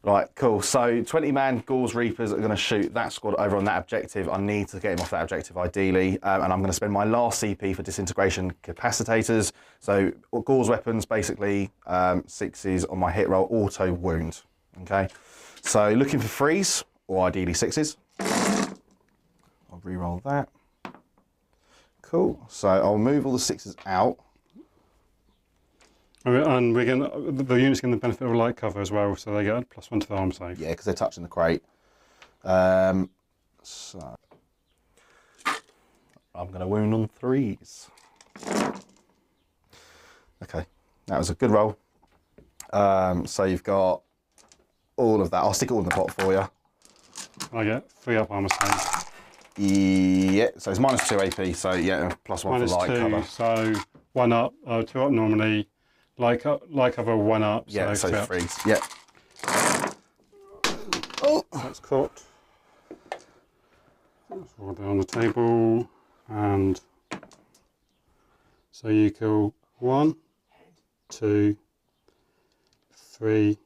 Right, cool. So 20-man Ghouls Reapers are going to shoot that squad over on that objective. I need to get him off that objective ideally. And I'm going to spend my last CP for disintegration capacitators. So Ghouls weapons, basically 6s on my hit roll, auto wound. Okay. So looking for 3s, or ideally 6s. I'll re-roll that. Cool. So I'll move all the 6s out. And we're going the unit's going to benefit of light cover as well, so they get a +1 to the arm save. Yeah, because they're touching the crate. So I'm going to wound on 3s. Okay, that was a good roll. So you've got all of that. I'll stick it all in the pot for you. I get 3 up armor save. Yeah, so it's -2 AP, so yeah, +1 for light -2, cover. so 1 up, 2 up normally, light cover 1 up, Yeah, so 3 up. 3s. Yeah. Oh, That's cocked. That's all there on the table, and so you kill 1, 2, 3,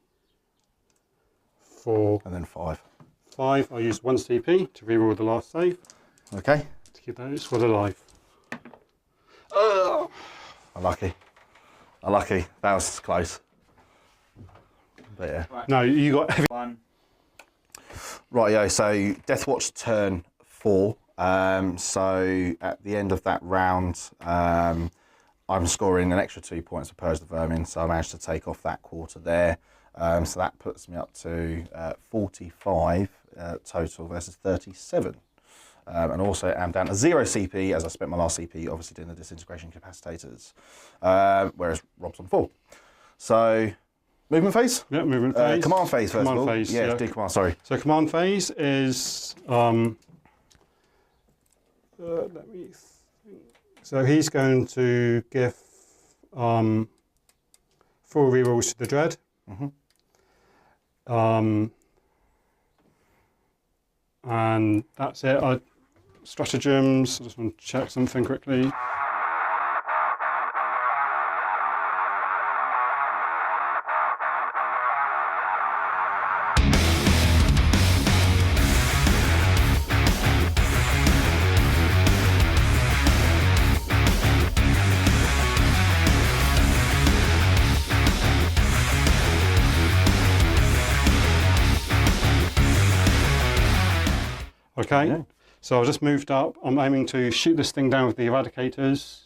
4, and then 5. 5. I use 1 CP to reroll the last save Okay. to keep that squad alive. Unlucky. Unlucky. That was close. But yeah. Right. No, you got heavy. 1. Rightio, so Deathwatch turn 4. So at the end of that round, I'm scoring an extra 2 points to Purge the Vermin, so I managed to take off that quarter there. So that puts me up to 45 total versus 37. And also I'm down to 0 CP as I spent my last CP obviously doing the disintegration capacitators, whereas Rob's on 4. So movement phase? Yeah, movement phase. Command phase first Command of all. phase, Yeah, yeah. do command, sorry. So command phase is, let me think. So he's going to give 4 rerolls to the Dread. And that's it. Stratagems, I just want to check something quickly. Okay, Yeah. so I've just moved up. I'm aiming to shoot this thing down with the Eradicators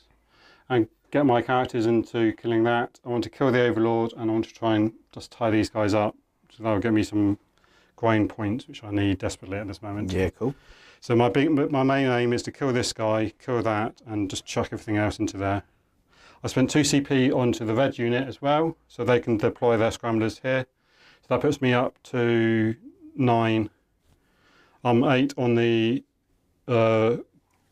and get my characters into killing that. I want to kill the Overlord and I want to try and just tie these guys up. So that'll get me some grind points, which I need desperately at this moment. Yeah, cool. So my main aim is to kill this guy, kill that, and just chuck everything else into there. I spent 2 CP onto the red unit as well, so they can deploy their scramblers here. So that puts me up to 9. 8 on the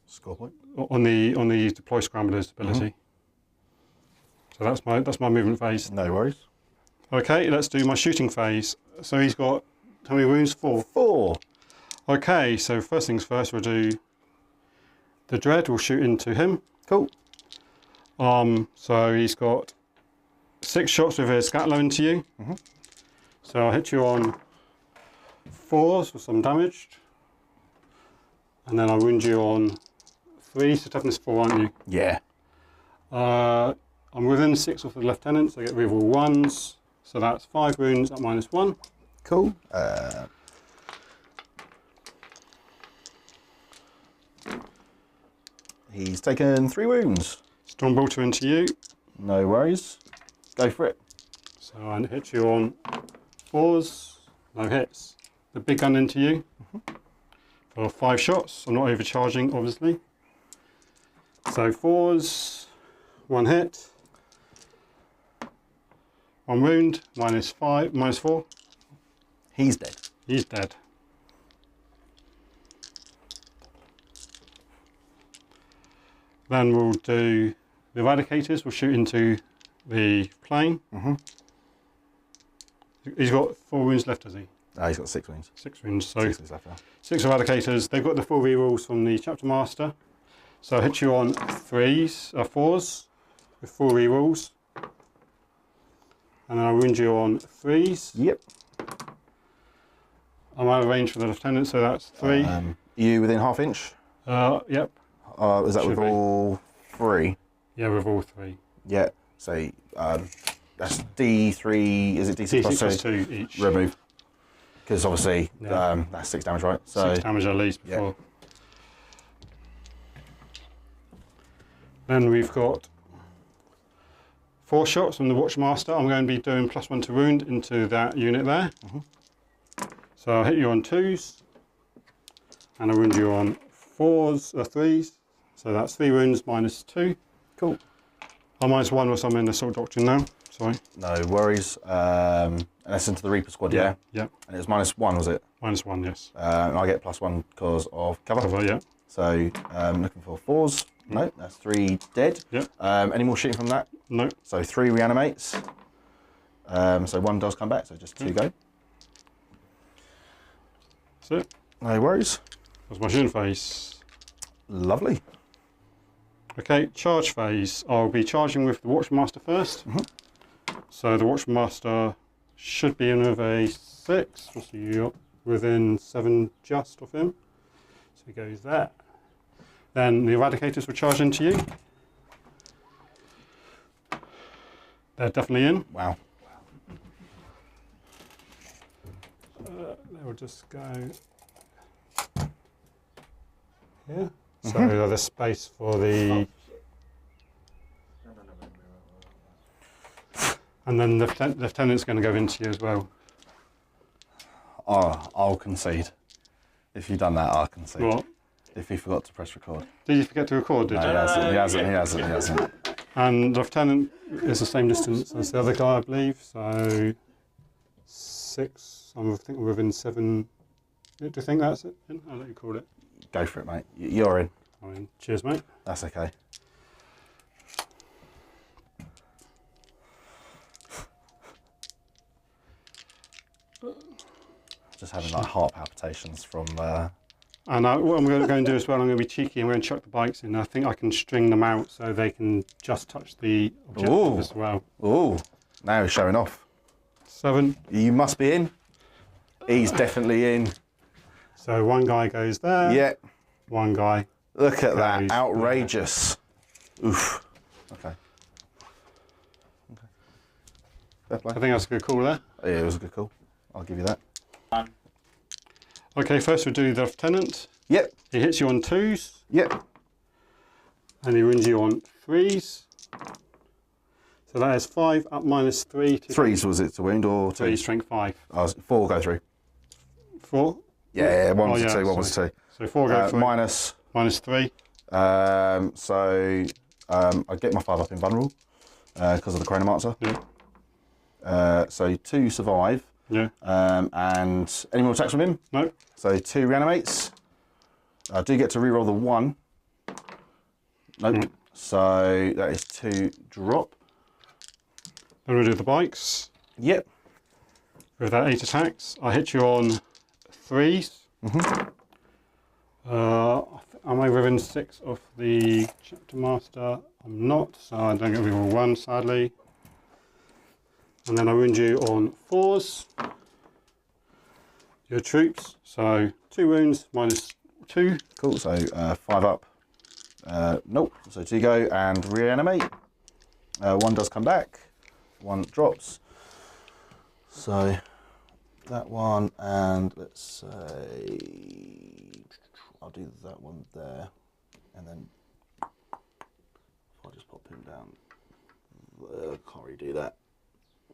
Score point. on the deploy scramblers ability. So that's my movement phase. No worries. Okay, let's do my shooting phase. So he's got how many wounds? 4. 4. Okay, so first things first, we'll do the Dread. We'll shoot into him. Cool. So he's got 6 shots with his Scatlow into you. So I'll hit you on 4s for some damage. And then I'll wound you on 3, so toughness 4, aren't you? Yeah. I'm within 6 of the lieutenant, so I get reroll 1s. So that's 5 wounds at -1. Cool. He's taken 3 wounds. Stormbolter into you. No worries. Go for it. So I hit you on 4s, no hits. The big gun into you for 5 shots. I'm not overcharging, obviously. So 4s, 1 hit, 1 wound, -4. He's dead. He's dead. Then we'll do the Eradicators. We'll shoot into the plane. He's got 4 wounds left, has he? He's got 6 wounds. 6 wounds. So 6 wounds left now. 6 Eradicators. They've got the full rerolls from the Chapter Master. So I hit you on 4s with 4 rerolls. And then I wound you on 3s. Yep. I'm out of range for the Lieutenant, so that's 3. You within half inch? Yep. Is that Should with be. all 3? Yeah, with all 3. Yeah. So that's D3. Is it D6 D6 plus 2? 2 each. Remove. Because obviously Yeah. that's 6 damage, right? So 6 damage at least yeah. before. Then we've got 4 shots from the Watchmaster. I'm going to be doing +1 to wound into that unit there. So I'll hit you on 2s. and I wound you on threes. So that's 3 wounds minus 2. Cool. Oh, minus 1 was I'm in Assault Doctrine now. Sorry. No worries. And that's into the Reaper squad, yeah? Yeah. And it was -1, was it? -1, yes. And I get +1 because of cover. Cover, yeah. So looking for 4s. No, that's 3 dead. Yeah. Any more shooting from that? No. So 3 reanimates. So 1 does come back, so just 2 go. That's it. No worries. That's my shooting phase. Lovely. Okay, charge phase. I'll be charging with the Watchmaster first. So the Watchmaster should be in with a 6. So you're within 7 just of him. So he goes there. Then the Eradicators will charge into you. They're definitely in. Wow. They will just go here. So there's space for the... And then the Lieutenant's going to go into you as well. Oh, I'll concede. If you've done that, I'll concede. What? If he forgot to press record. Did you forget to record, did No, you? he hasn't. And the Lieutenant is the same distance as the other guy, I believe. So 6, I think we're within 7. Do you think that's it? I'll let you call it. Go for it, mate. You're in. I mean, cheers, mate. That's okay. Just having like heart palpitations from... And what I'm going to do as well, I'm going to be cheeky. I'm going to chuck the bikes in. I think I can string them out so they can just touch the objective as well. Ooh, now he's showing off. 7. You must be in. He's definitely in. So 1 guy goes there. Yeah. 1 guy. Look at that. Outrageous. Oof. Okay. Fair play. I think that's a good call there. Yeah, it was a good call. I'll give you that. Okay, first we'll do the Lieutenant. Yep. He hits you on 2s. Yep. And he wins you on 3s. So that is 5 up minus 3. 3s was it to wound or 2? 3, strength 5. 4 go through. 4? Yeah, 1 was a 2, 1 was a 2. So 4 go through. Minus 3. So I get my 5 up invulnerable because of the Chronomancer. Yeah. So 2 survive. Yeah. And any more attacks from him? No. So 2 reanimates. I do get to reroll the 1. Nope. So that is 2 drop. Then we'll do the bikes. Yep. With that 8 attacks, I hit you on 3s. Am I within 6 of the Chapter Master? I'm not, so I don't get reroll 1, sadly. And then I wound you on 4s. Your troops, so 2 wounds minus 2. Cool, so 5 up. Nope, so 2 go and reanimate. 1 does come back, 1 drops. So that one, and let's say I'll do that one there, and then if I just pop him down, can't really do that.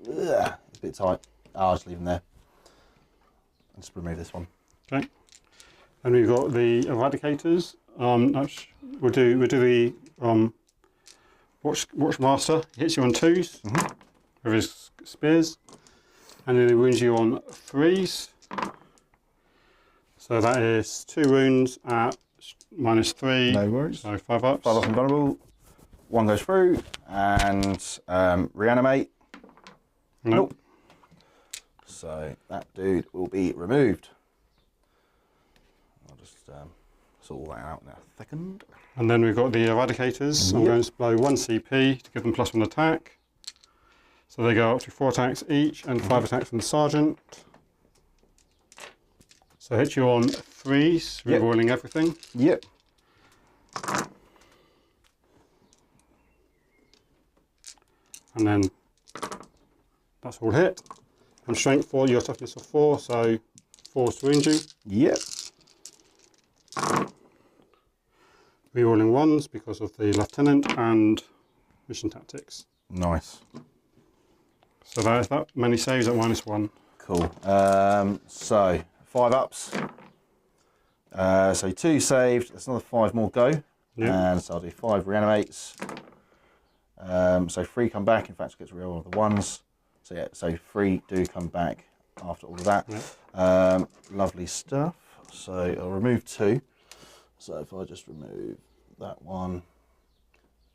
Ugh, it's a bit tight. I'll just leave him there. And just remove this one. Okay. And we've got the Eradicators. We'll do the Watchmaster. He hits you on 2s with his spears, and then he wounds you on 3s. So that is 2 wounds at minus 3. No worries. So 5 ups. 5 up invulnerable. 1 goes through and reanimate. Nope. So that dude will be removed. I'll just sort all that out in a second. And then we've got the Eradicators. I'm going to blow 1 CP to give them +1 attack. So they go up to 4 attacks each and 5 attacks from the Sergeant. So hit you on 3s, rerolling everything. Yep. And then that's all hit. And strength 4, your toughness of 4, so 4 to wound you. Yep. Rerolling 1s because of the Lieutenant and mission tactics. Nice. So that is that many saves at -1. Cool. So 5 ups. So 2 saved. There's another 5 more go. Yeah. And so I'll do 5 reanimates. So 3 come back. In fact, it gets rid of all of the 1s. So yeah, so 3 do come back after all of that. Yeah. Lovely stuff. So I'll remove 2. So if I just remove that one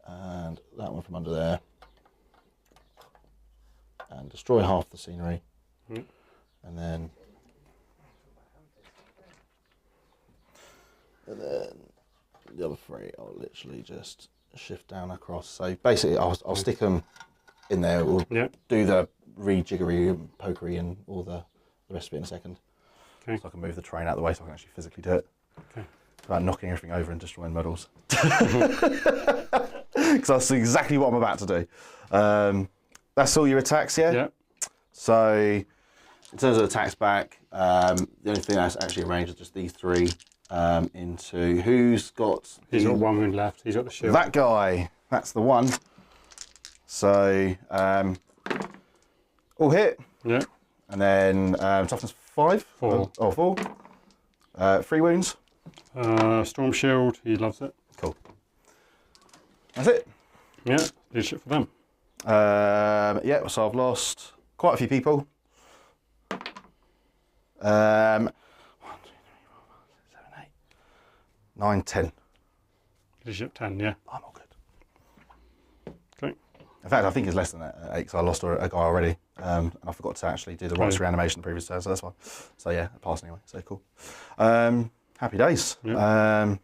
and that one from under there and destroy half the scenery, and then the other 3 I'll literally just shift down across. So basically I'll stick them in there. We'll do the rejiggery and pokery and all the rest of it in a second. Okay. So I can move the train out of the way so I can actually physically do it. Okay. About knocking everything over and destroying models. Because that's exactly what I'm about to do. That's all your attacks, yeah? Yeah. So in terms of attacks back, the only thing that's actually arranged is just these 3 into who's got... He's got 1 wound left. He's got the shield. That guy. That's the one. So all hit. Yeah. And then toughness 5. 4. Oh, 4. 3 wounds. Storm shield. He loves it. Cool. That's it. Yeah. Leadership for them. Yeah, so I've lost quite a few people. 1, 2, 3, 4, 5, 6, 7, 8, 9, 10. Leadership 10, yeah. I'm all good. Okay. In fact, I think it's less than that, 8, because I lost a guy already. And I forgot to actually do the rights reanimation the previous turn, so that's fine. So yeah, I passed anyway, so cool. Happy days. Yeah.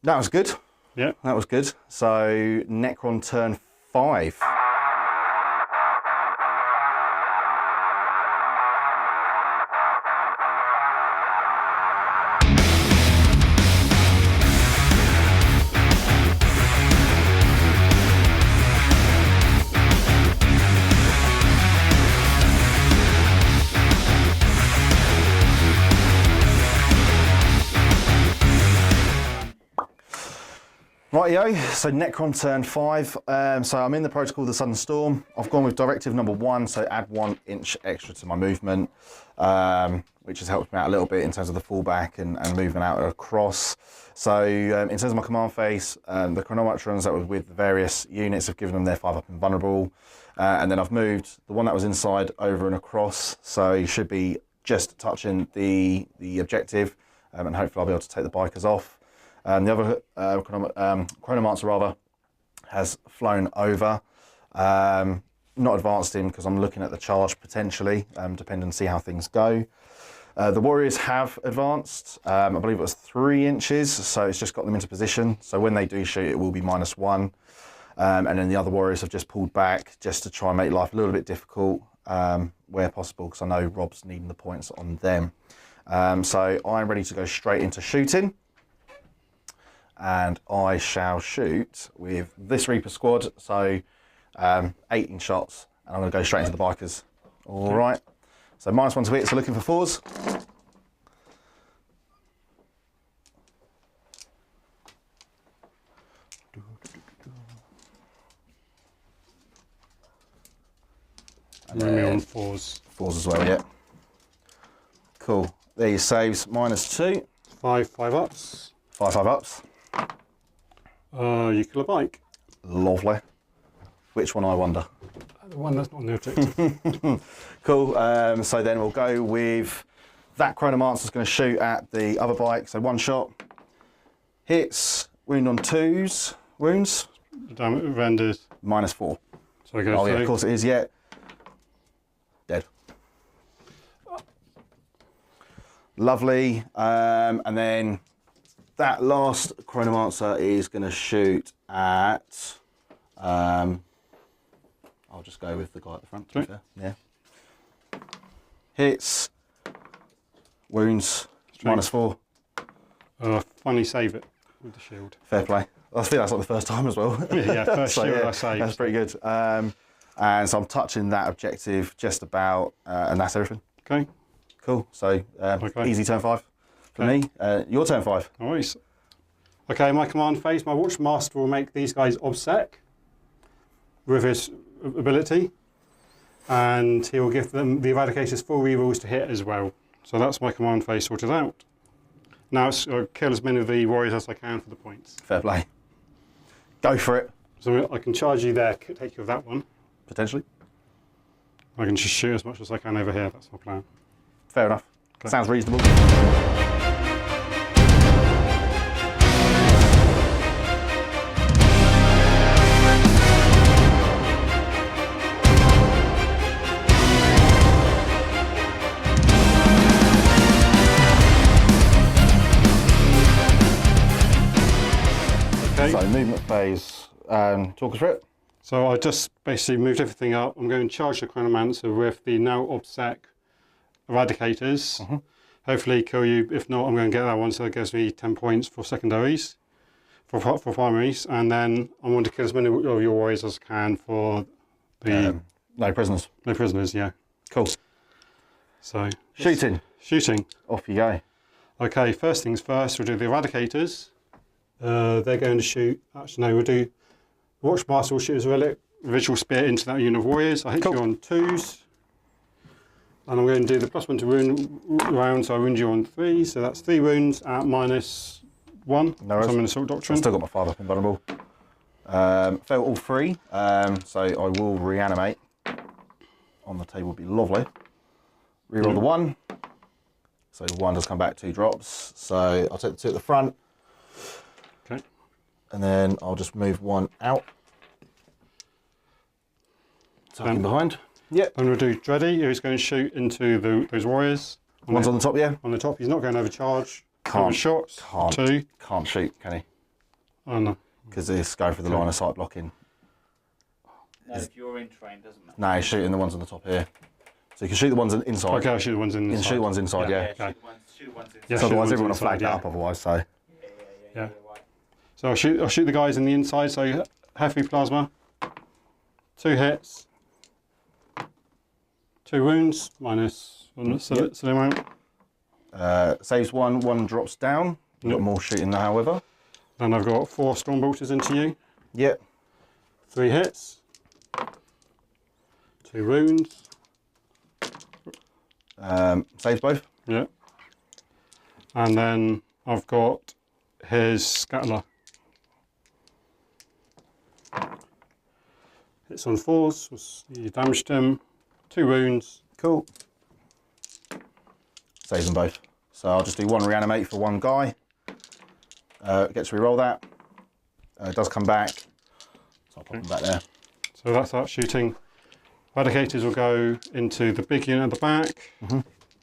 That was good. Yeah. That was good. So Necron Turn 5. Rightio, so Necron Turn 5. So I'm in the protocol of the Sudden Storm. I've gone with directive number 1, so add 1 inch extra to my movement, which has helped me out a little bit in terms of the fallback and movement out across. So in terms of my command phase, the chronometrons that were with the various units have given them their 5 up invulnerable. And then I've moved the one that was inside over and across, so you should be just touching the objective, and hopefully I'll be able to take the bikers off. The other Chronomancer rather has flown over. Not advanced him because I'm looking at the charge potentially, depending on see how things go. The Warriors have advanced. I believe it was 3 inches, so it's just got them into position. So when they do shoot, it will be -1. And then the other Warriors have just pulled back just to try and make life a little bit difficult where possible, because I know Rob's needing the points on them. So I'm ready to go straight into shooting. And I shall shoot with this Reaper squad, so 18 shots, and I'm going to go straight into the bikers. All right, so -1 to hit, so looking for 4s. And then on 4s. 4s as well, yeah. Cool. There your saves, -2. 5 ups. 5 ups. You kill a bike. Lovely. Which one, I wonder? The one that's not on the objective. Cool. So then we'll go with that Chronomancer's going to shoot at the other bike. So 1 shot. Hits. Wound on 2s. Wounds. Damage renders. -4. So I go Oh yeah, through. of course it is. Yeah. Dead. Lovely. And then that last Chronomancer is going to shoot at. I'll just go with the guy at the front. To be fair. Yeah. Hits. Wounds. -4. Finally save it with the shield. Fair play. I think that's like the first time as well. Yeah, first So, shield yeah, I saved. that's pretty good. And so I'm touching that objective just about, and that's everything. Okay. Cool. So easy turn 5 for me. Your turn 5. Nice. Okay, my command phase, my Watchmaster will make these guys obsec with his ability, and he will give them the Eradicator's full rerolls to hit as well. So that's my command phase sorted out. Now it's kill as many of the warriors as I can for the points. Fair play. Go for it. So I can charge you there, take you of that one. Potentially. I can just shoot as much as I can over here, that's my plan. Fair enough. Okay. Sounds reasonable. Okay. So movement phase, talk us through it. So I just basically moved everything up. I'm going to charge the Chronomancer with the now obsec Eradicators. Hopefully kill you. If not, I'm going to get that one, so that gives me 10 points for secondaries, for primaries, and then I want to kill as many of your warriors as I can for the... no prisoners. no prisoners, yeah. Cool. So... Shooting. Shooting. Off you go. Okay, first things first, we'll do the Eradicators. They're going to shoot... Actually, no, we'll do... Watchmaster will shoot his relic, visual spear into that unit of warriors. I hit you on 2s. And I'm going to do the +1 to wound round, so I wound you on 3. So that's 3 wounds at -1. No worries. So I'm in Assault Doctrine. I've still got my 5 up invulnerable. Fail all 3, so I will reanimate. On the table would be lovely. Reroll the 1. So 1 does come back, 2 drops. So I'll take the 2 at the front. Okay. And then I'll just move 1 out. Tucking behind. Yep. And we'll do Dreddy, who's going to shoot into those warriors. One's on the top, yeah? On the top, he's not going to overcharge. Can't. Shots. Can't. 2. Can't shoot, can he? Oh no. Because he's going for the line of sight blocking. No, if you're in train, doesn't matter. No, he's shooting the ones on the top here. So you can shoot the ones inside. Okay, I'll shoot the ones You can shoot the ones inside, yeah. Okay. Shoot the ones inside. Yeah, So shoot the otherwise ones everyone will inside, flag that yeah. up otherwise, so. Yeah. Right. So I'll shoot the guys in the inside. So heavy plasma. 2 hits. 2 wounds minus the amount. Saves 1, 1 drops down. You've got more shooting there, however. Then I've got 4 Stormbolters into you. Yep. 3 hits. 2 wounds. Saves both. Yeah. And then I've got his Scattler. Hits on 4s. You damaged him. 2 wounds. Cool. Saves them both. So I'll just do 1 reanimate for 1 guy. Get to reroll that. It does come back. So I'll pop him back there. So that's that shooting. Eradicators will go into the big unit at the back.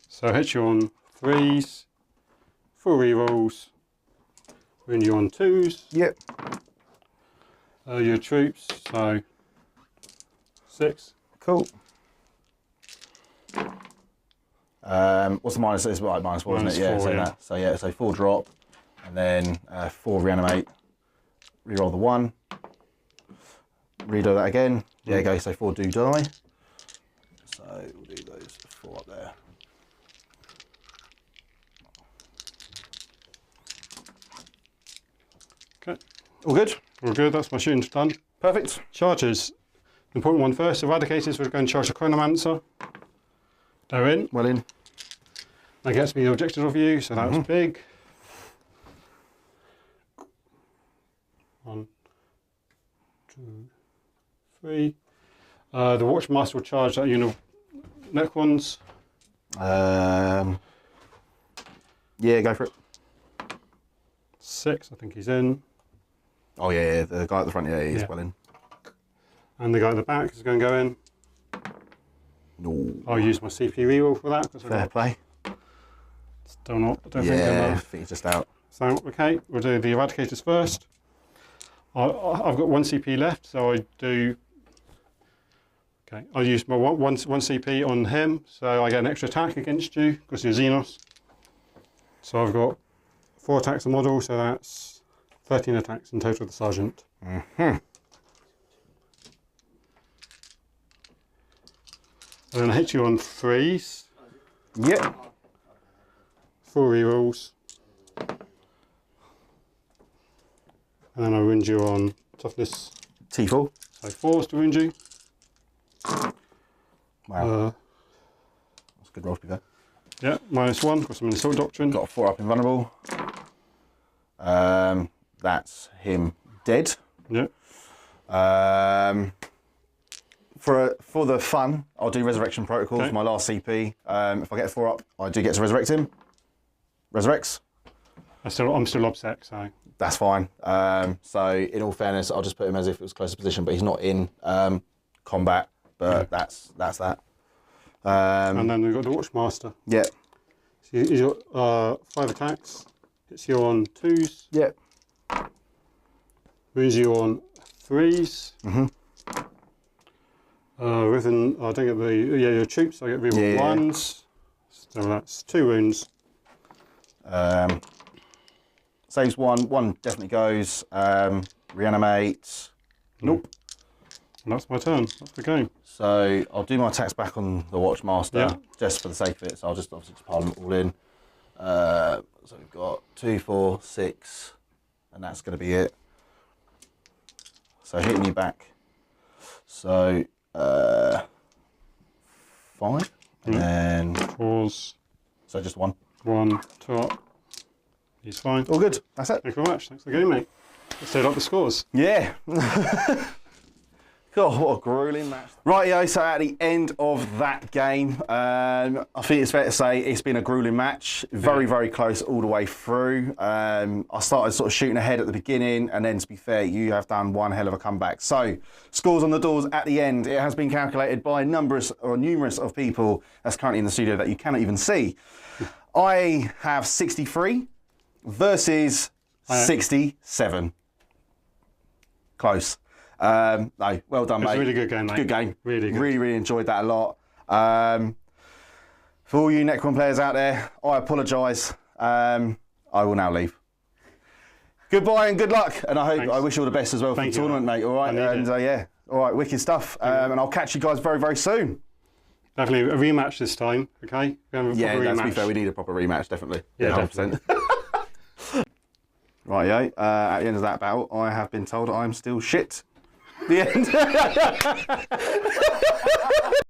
So hit you on 3s. 4 rerolls. Wound you on 2s. Yep. Your troops, so 6. Cool. What's the minus? It's like -4, isn't it? Yeah, -4, so yeah. that. So yeah, so 4 drop, and then 4 reanimate. Reroll the 1. Redo that again. There you go. So 4 do die. So we'll do those 4 up there. Okay. All good. All good, that's my shooting done. Perfect. Charges. The important one first, Eradicators, we're going to charge the Chronomancer. They're in. Well in. That gets me the objective of you, so that was big. 1, 2, 3. The Watchmaster will charge that unit of Necrons. Yeah, go for it. 6, I think he's in. Oh yeah, the guy at the front, yeah, he's Yeah. well in. And the guy at the back is going to go in. No. I'll use my CP reroll for that. Fair play. Still not, I don't think Yeah, I I'm think he's just out. So, okay, we'll do the Eradicators first. I've got 1 CP left, so I do... Okay, I'll use my one CP on him, so I get an extra attack against you, because you're Xenos. So I've got 4 attacks a model, so that's 13 attacks in total with the Sergeant. And then I hit you on 3s, Yep. 4 rerolls. And then I wound you on toughness, T4. so 4s to wound you. Wow. That's a good roll to be fair. Yeah, -1 because I'm in the Assault Doctrine. Got a 4 up invulnerable. That's him dead. Yeah. For the fun, I'll do Resurrection Protocols, Okay. my last CP. If I get a 4 up, I do get to resurrect him. Resurrects. I'm still OBSEC, so. That's fine. So in all fairness, I'll just put him as if it was closer position, but he's not in combat. But that's that. And then we've got the Watchmaster. Yeah. So he's got 5 attacks. Hits you on 2s. Yeah. Wounds you on 3s. Within, I don't get your troops, I get reroll 1s. So that's 2 wounds. Saves 1 definitely goes. Reanimate. Nope. And that's my turn. That's the game. So I'll do my attacks back on the Watchmaster Yeah. just for the sake of it. So I'll just obviously pile them all in. So we've got 2, 4, 6, and that's going to be it. So hitting you back. So 5, and then Pause. so just 1. 1, 2 up. He's fine. All good. That's it. Thank you very much. Thanks for the game, mate. Let's set up the scores. Yeah. God, what a grueling match. Rightio, so at the end of that game, I think it's fair to say it's been a grueling match. Very, very close all the way through. I started sort of shooting ahead at the beginning, and then to be fair, you have done one hell of a comeback. So, scores on the doors at the end. It has been calculated by numerous of people that's currently in the studio that you cannot even see. I have 63 versus 67. Close. No, well done, mate. It was a really good game, mate. Good game. Really good. Really enjoyed that a lot. For all you Necron players out there, I apologise. I will now leave. Goodbye and good luck. And I wish you all the best as well for the tournament, mate. All right. And yeah, all right, wicked stuff. And I'll catch you guys very, very soon. Definitely a rematch this time, okay? Yeah, let's be fair, we need a proper rematch, definitely. Yeah, definitely. Rightio, at the end of that battle, I have been told I'm still shit. The end.